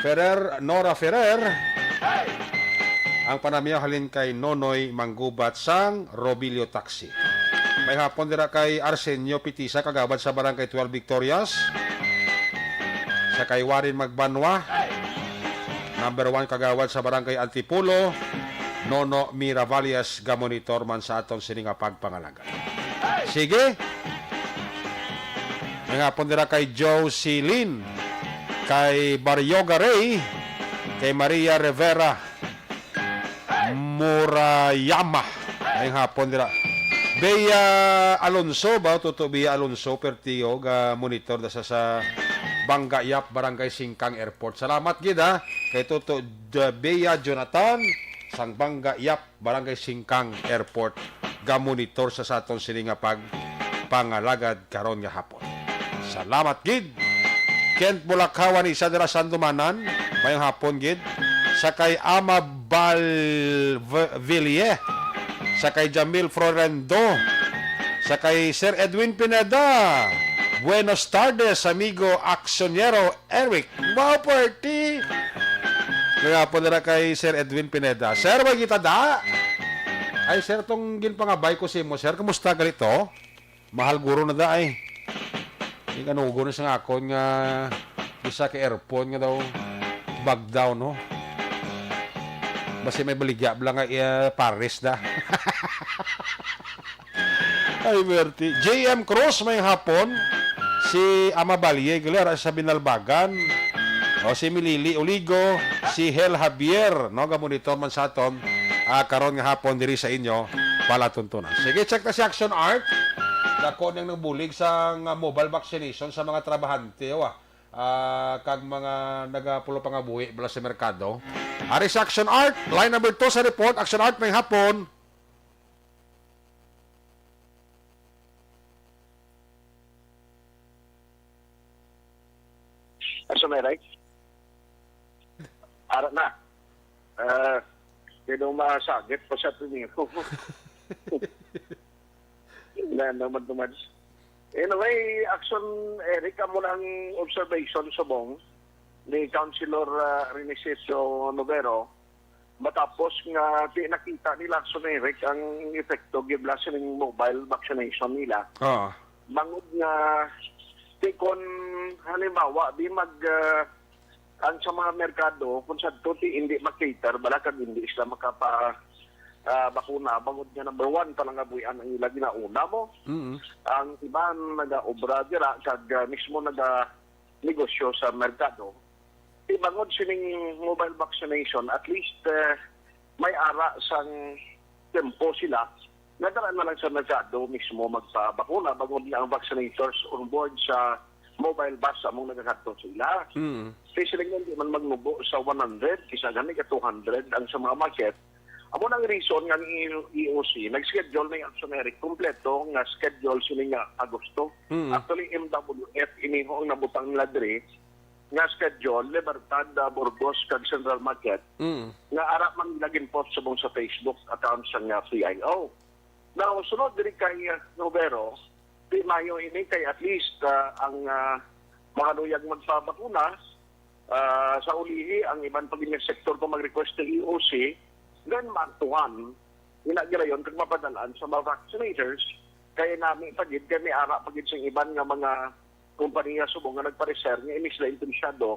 Ferrer, Nora Ferrer, ang panamyaw halin kay Nonoy Manggubat sang Robilio Taxi. May hapon dira kay Arsenio Pitisa, kagawad sa Barangay 12 Victorias, sa kay Warin Magbanwa, number 1 kagawad sa Barangay Antipulo, Nono Miravalias, gamonitor man sa aton sininga pagpangalaga. Sige. May hapon dira kay Joe Silin, kay Baryoga Ray, kay Maria Rivera Murayama. May hapon dira Bea Alonso ba? Toto Bea Alonso Pertio, ga monitor da sa Bangga Yap, Barangay Singkang Airport. Salamat gid ha kay Toto Bea Jonathan sang Bangga Yap, Barangay Singkang Airport, ga monitor sa aton sininga pangalagad karon nga hapon. Salamat gid. Kent Bulakawan isa dira Sandumanan, mayong hapon gid. Sa kay Ama Balvillier, sa kay Jamil Florendo, sa kay Sir Edwin Pineda. Buenos tardes, amigo aksyonero Eric. Wow, party! Kaya po nila kay Sir Edwin Pineda. Sir, may kita da? Ay, sir, tong ginpangabay ko si mo. Sir, kamusta galito? Mahal guro na da ay. Yung anugo na sa akon nga isa kay airphone nga daw bag down, no? Basta may baligya lang nga Paris da. Ay, Berti. JM Cruz may hapon. Si Ama Balye, galer sa Binalbagan. O si Milili Uligo. Si Hel Javier. No, gamonitor man sa aton. Karon nga hapon diri sa inyo. Palatuntunan. Sige, check na si Action Art. Dako nang nagbulig sa mobile vaccination sa mga trabahante. Kag mga nagapulo pang buhi bala sa merkado. Ari sa Action Art, line number 2 sa report. Action Art may hapon. Action may right? Arat na. Kaya masagit pa sa tuning ko. Wala naman tumads. Anyway, Action Eric, amo ng observation sa bong ni Councilor Renesesio Novero matapos nga di nakita nila Action Eric ang epekto gibla sa ng mobile vaccination nila. Bangod nga di kon halimbawa di mag ang sa mga merkado kung sa tuti hindi makater balakag hindi sila makapa bakuna, bangod nga number 1 palang abuyan ang ilang ginauna mo. Ang iba nag-obra dira kag mismo nag-negosyo sa merkado. Bangod sining mobile vaccination, at least may ara sang tempo sila. Nadaraan na lang sa merkado mismo magpabakuna bangod nga ang vaccinators on board sa mobile bus among nagakadto sila. Especially nga hindi man magnubo sa 100, kisa gani ka 200 ang sa mga market. Amo nang reason nga ni EOC, nag-schedule na yung action, Eric, kompleto nga schedule sila nga Agosto. Actually, MWF, iniho ang nabutang ladre, nga schedule, Libertad, Burgos, kag Central Market, nga ara man laging post subong sa Facebook account sa nga CIO. Now, sunod din kay Novero, di Mayo ini kay at least ang mga luyag magpabakuna sa ulihi, ang ibang pagiging sektor kung mag-request ng EOC, then man-to-one, ginagila yun kung mapadalaan sa mga vaccinators, kaya namin pagid, kami ara pagid sa ibang nga mga kumpanya subong nga nagpareser nga inis na intensyado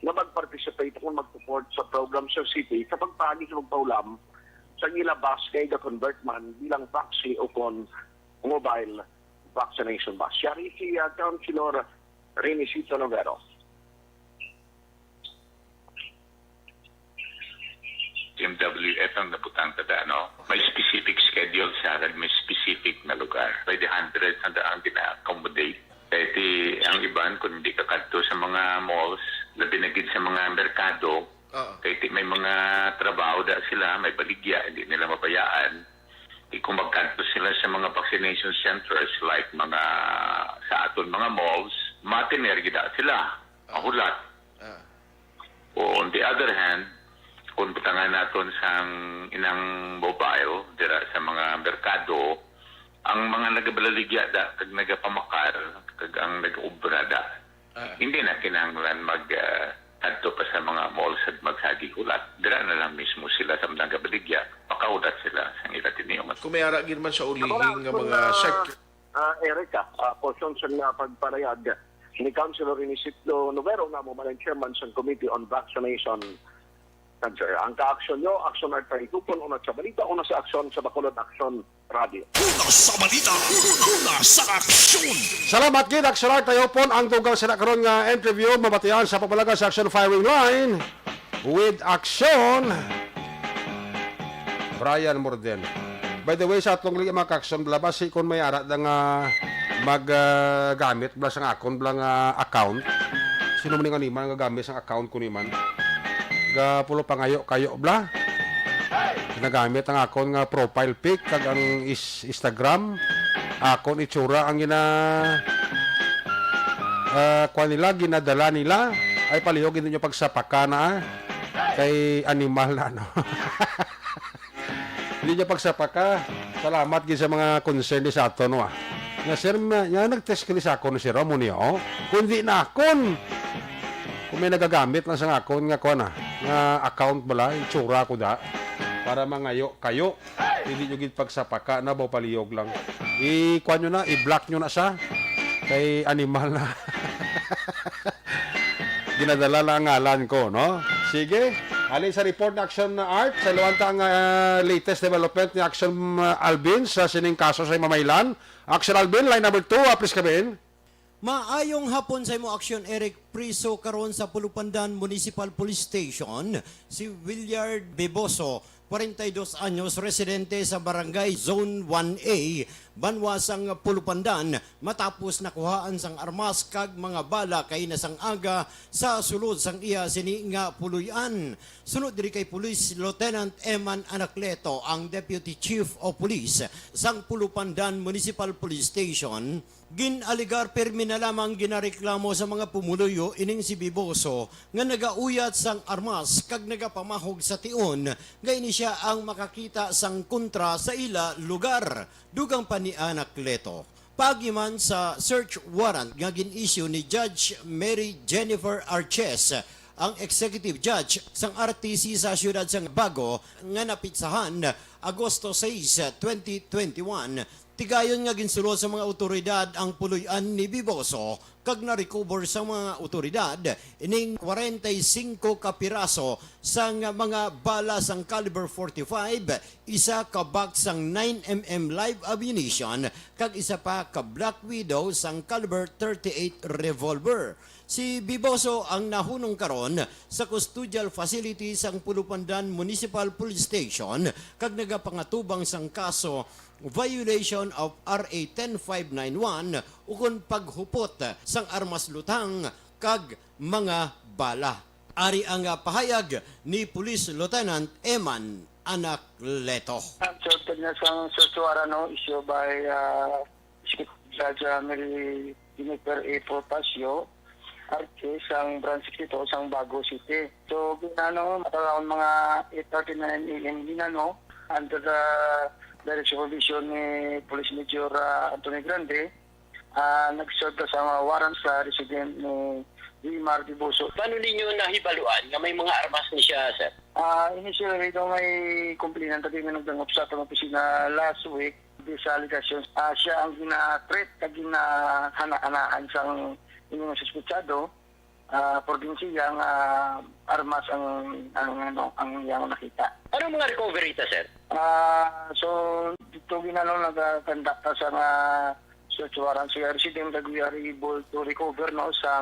na mag-participate kung mag-support sa program sa city kapag paagi sa magpaulam sa ilabas kay the-convert man bilang taxi o kon mobile vaccination bus. Yari si Councilor Renisito Novero. MWF ang nabutang tada, no? May specific schedule siya, may specific na lugar. By the hundreds na ang gina-accommodate. Kahit ang iban, kung hindi kakadto sa mga malls, labi na gid sa mga merkado, kahit may mga trabaho da sila, may baligya, hindi nila mabayaan. Kung magkadto sila sa mga vaccination centers, like mga sa aton mga malls, matiner gida sila, mahulat. O on the other hand, kung butangan natin sa inang mobile, dira sa mga merkado, ang mga nagabaligya da, kag nagapamakar, kag ang nag-ubra da, hindi na kinanglan adto pa sa mga malls at magsagi hulat. Dira na lang mismo sila sa nagabaligya, pakaudat sila sa ilang tiniumat. Kung may ara man sa ulihing nga mga sector. Erica, portion sa nga pagparayag ni Councilor Renisito Novero nga mo man chairman sa Committee on Vaccination. Ang ka-aksyon nyo, Action R32, una sa balita, una sa aksyon sa Bacolod Action Radio. Una sa balita, una sa aksyon. Salamat gid Action Art tayo po ang tugang sila karon nga interview mabatian sa pabalaga sa Action Firing Line with Action Brian Morden. By the way, sa atong mga ka-action labas kung may ara nga maggamit bla sa akon bla nga account. Sino man nga niman nga gamit sa account ko niman? Pulo pangayo kayo bla. Ginagamit ang akon nga profile pic kag ang Instagram. Akon itsura ang kuan nila ginadala nila ay palihog ninyo pagsapaka na kay animal na no. Hindi niya pagsapaka. Salamat gid sa mga concern sa aton wa. Nga sir, nag-test kini sa akon si Ramonio. Kundi na akon. Kung may nagagamit lang sa akon nga kuan nga account bala, itsura ko da para mangayo kayo. Hindi nyo gid pagsapaka na palihog lang. I-kuan nyo na, i-block nyo na siya kay animal na. Ginadala lang ang ngalan ko, no? Sige, alin sa report na Action Art sa luwanta ang latest development ni Action Albin sa sining kaso sa Mamaylan. Action Albin, line number 2, please come in. Maayong hapon sa imo Action Eric, priso karon sa Pulupandan Municipal Police Station si Willard Beboso, 42 anyos, residente sa Barangay Zone 1A, Banwasang Pulupandan, matapos nakuhaan sang armas kag mga bala kay nasang aga sa sulod sang iya sini nga puluyan. Sunod diri kay Police Lieutenant Eman Anacleto, ang Deputy Chief of Police sang Pulupandan Municipal Police Station. Ginaligar permi na lamang ginareklamo sa mga pumuluyo ining si Beboso nga nagauyat sang armas kag nagapamahog sa tion nga ini siya ang makakita sang kontra sa ila lugar. Dugang pa ni Anacleto. Pagiman sa search warrant nga gin-issue ni Judge Mary Jennifer Arches, ang executive judge sang RTC sa siyudad sang Bago nga napitsahan Agosto 6, 2021. Tigayon nga ginsulod sa mga otoridad ang puluyan ni Beboso kag na-recover sa mga otoridad ining 45 kapiraso sang mga bala sang caliber 45, isa ka box sang 9mm live ammunition kag isa pa ka Black Widow sang caliber 38 revolver. Si Beboso ang nahunong karon sa custodial facility sang Pulupandan Municipal Police Station kag nagapangatubang sang kaso violation of RA 10591 ukon paghupot sang armas lutang kag mga bala. Ari ang pahayag ni Police Lieutenant Eman Anacleto. Accepted na sa search warrant issued by Judge Mary Dimitar A. Portasio, Arches, ang branch 62 sa Bago City. So, around mga 8:39 a.m. under the direct supervision ni Police Major Anthony Grande, nag-serve ka sa warrant sa resident ni Wilmar Biboso. Paano ninyo nahibaluan na may mga armas ni siya, sir? Initially, may complainant tayo nga nagdangop sa atong opisina last week. Sa allegations, siya ang gina-threat na ginahanaan sa inyong suspitsado. For din siyang armas ang iyang nakita. Ano mga recovery ita, sir? So, dito nagkandakta sa search warrant. So, resident that we are able to recover sa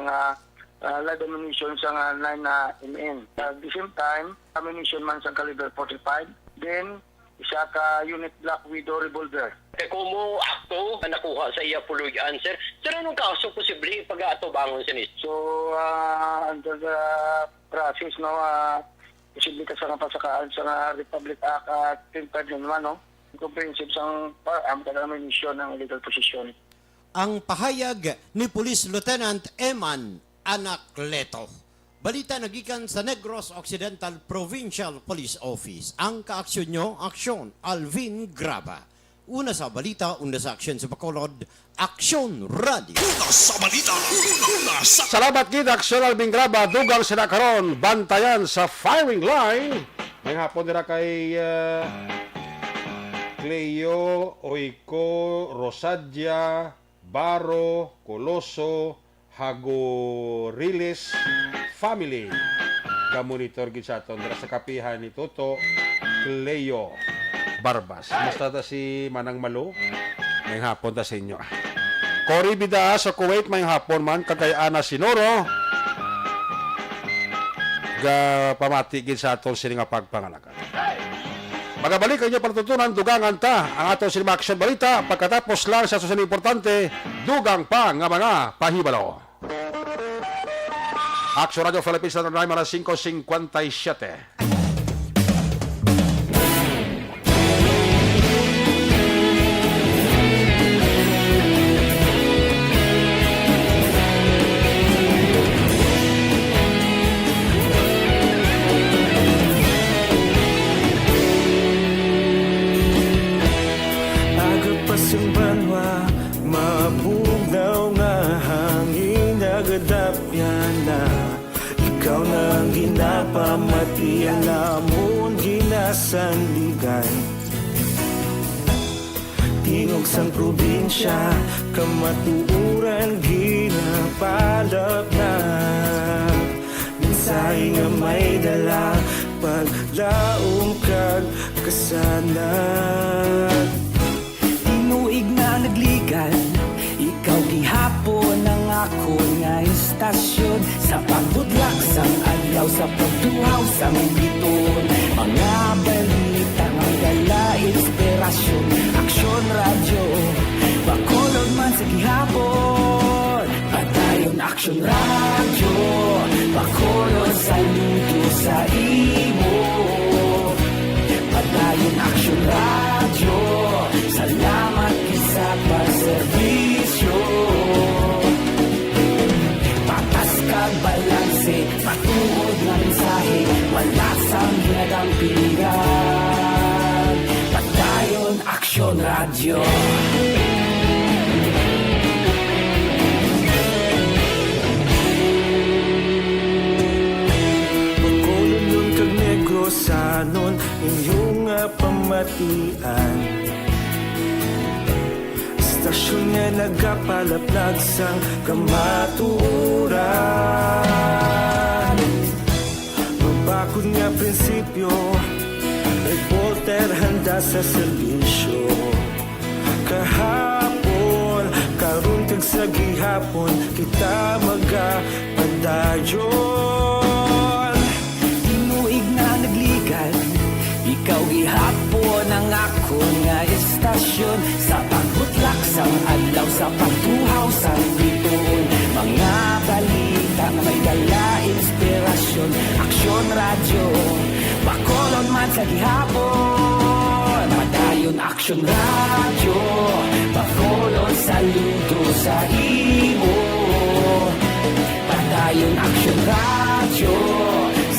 live ammunition sa 9mm. At the same time, ammunition man sa caliber 45. Then, isa ka unit Black Widow revolver. Kung mo akto na nakuha sa iya puluyan, sir, anong kaso posible pag-ato bangon sa nis? So, under the process, posible ka sa pasakaan sa Republic Act 10 naman, comprehensive sang firearm kada ammunition ng illegal possession. Ang pahayag ni Police Lieutenant Eman Anacleto. Balita nagikan sa Negros Occidental Provincial Police Office. Ang kaaksyon nyo, Aksyon Alvin Graba. Una sa balita, una sa aksyon sa Bacolod, Aksyon Radio. Una sa balita, una sa... Salamat kita, Aksyon Alvin Graba. Dugang sila karon, bantayan sa firing line. May hapon nila kay Cleo, Oiko, Rosadia, Baro, Coloso, Hagorilis family. Ka-monitor gid sa aton sa kapihan ni Toto Cleo Barbas. Basta ta si Manang Malo. May hapon ta sa inyo. Cory Bida sa Kuwait may hapon man kagay Ana Sinoro. Pamati gid sa aton sini nga pagpangalakan. Magabalik kayo patutunan, dugangan ta ang atong Cinema Action Balita pagkatapos lang sa susunod importante, dugang pa nga mga pahibalo. Action Radio Philippines na tayo mga 5:57. Ikaw na ang ginapamati, alamon ginasandigan. Tingog sang probinsya, kamatuuran ginapalap na. Minsay nga may dala, paglaom kag kasanan. Tinuig na nagligan, ikaw gihapon ang ako nga istasyon. Sa pagbudlak sang adlaw, sa pagtuhaw sang biton. Mga balita, mga dala, inspirasyon. Aksyon Radio, Bacolod man sa gihapon. Patayon Aksyon Radio, Bacolod saludo sa imo. Patayon Aksyon Radio, salamat sa pagserbisyo. Patas kag balanse, patuod na mensahe, wala sang ginadampigan. Patayon Aksyon Radio. Bacolod nun kag Negros sanon, inyong pamatian. Stasyon nga nagapalaplag sang kamaturan. Mabakod nga prinsipyo, reporter handa sa serbisyo. Kahapon, karon kag sa gihapon, kita magapadayon. Tinuig na nagligan, ikaw gihapon ang ako nga istasyon. Sa pagbutlak sang adlaw, sa pagtuhaw sang biton. Mga balita na may dala, inspirasyon. Aksyon Radio, Bacolod man sa sa gihapon. Padayon Action Radio, pakolon saludo sa imo. Padayon Action Radio,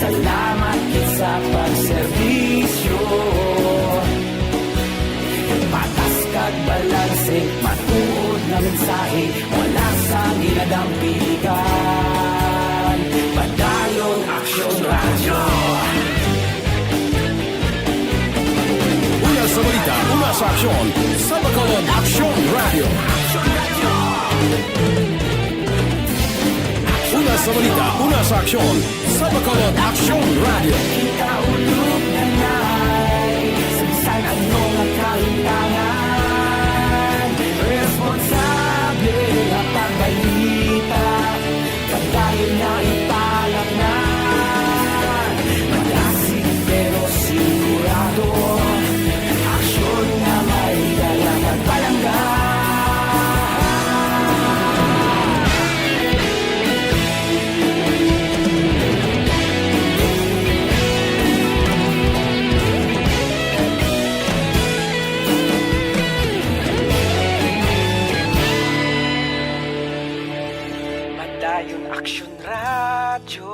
salamat kit sa pagserbisyo. Patas kag balanse, matuod na mensahe, wala sa ginadampigan. Padayon Action Radio. Una sa balita, una sa aksyon, sa Bacolod Action Radio. Una sa balita, una sa aksyon, sa Bacolod Action Radio. Kita ulog na na'y saan ano ang kahintangan. Responsable na pagbalita, kagayon na ipalat na. Malasig pero sigurado, aksyon na may dalang at palangga. Padayon Action Radio,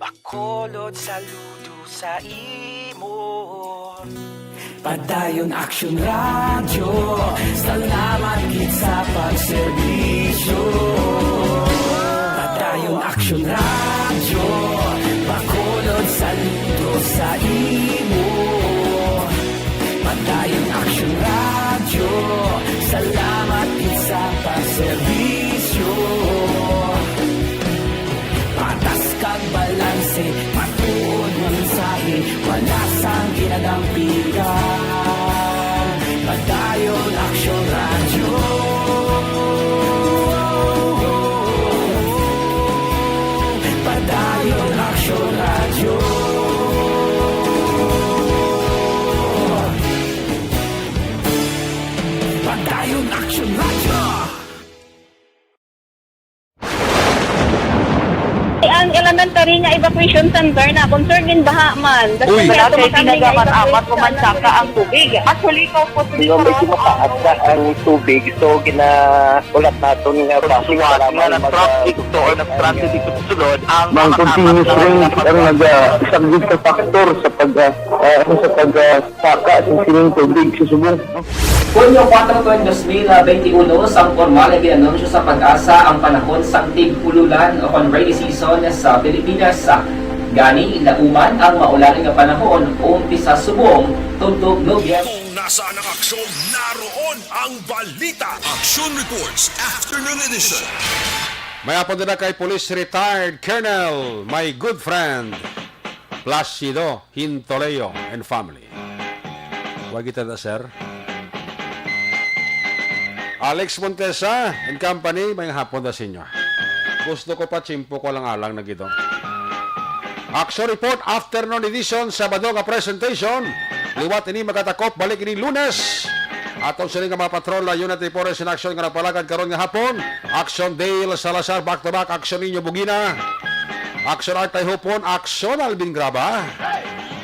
Bacolod saludo sa imo. Padayon Action Radio, salamat kit sa pagserbisyo. Padayon Action Radio, Bacolod saludo sa imo. Padayon Action Radio, salamat kit sa pagserbisyo. Patas kag balanse, matuod ng mensahe, wala sang ginadampigan. Padayon Action Radio. Padayon Action Radio. Padayon Action Radio. Ang elementary nga evacuation center na concern din baha man. Uy, dati tinagaman amat kumansaka ang tubig. Actually, ko po medyo mataas na ang tubig. So, ginaulat natin nga pasiwala nga ng traffic to or nag-transit dito sa sulod. Ang continuous rain ang nag-isang sa factor sa pagsaka sa sining tubig sa Subong. Hunyo 4, 2021, sang formal ay ginanunsyo sa Pag-asa ang panahon sang tig-ululan o rainy season sa Pilipinas. Gani, ilauman ang maulaling nga panahon umpisa Subong, tugtog Nobyembre. Kung nasaan ang aksyon, naroon ang balita. Action Reports Afternoon Edition. May apon na kay Police Retired Colonel, my good friend, Placido Hintoleo and family. Huwag kita na, sir. Alex Montesa and company, may hapon na sinyo. Gusto ko pa chimpo ko lang alang na gito. Action Report Afternoon Edition, Sabado nga presentation. Liwat ini magatakop, balik ini Lunes. Atong sining nga mga patrola, Unity Force in Action nga napalagad karon nga hapon. Action Dale Salazar, back to back. Action Ninyo Bugina. Action Art Hopon. Action Alvin Graba.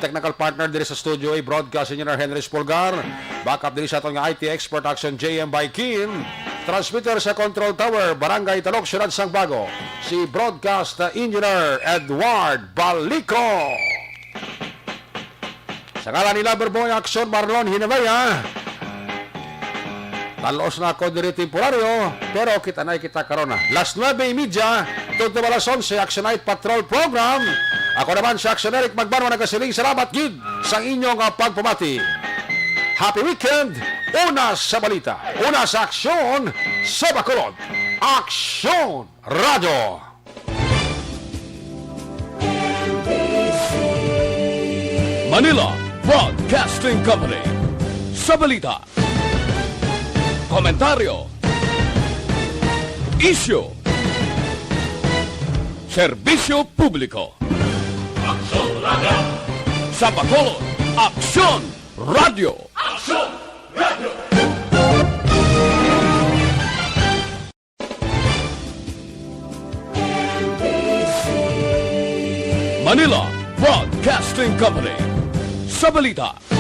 Technical partner diri sa studio ay broadcast engineer Henry Spolgar. Backup diri sa atong IT expert Action JM by Kim. Transmitter sa Control Tower, Barangay Talok, Siyudad Sangbago. Si broadcast engineer Edward Balico. Sa ngalan ni Loverboy Action Marlon Hinabaya. Talos na ako diri temporaryo, pero kita karon na. Last 9:30, tugto alas 11, Action Night Patrol Program. Ako naman si Action Eric Magbanwa, nagkasiling salamat gid sa inyong pagpamati. Happy weekend! Una sa balita, una sa aksyon, sa Bacolod, Action Radio! Manila Broadcasting Company. Sa balita, komentaryo, issue, serbisyo publiko. Action Radio! Sa Bacolod, Action Radio! Action Radio! Manila Broadcasting Company. sa balita.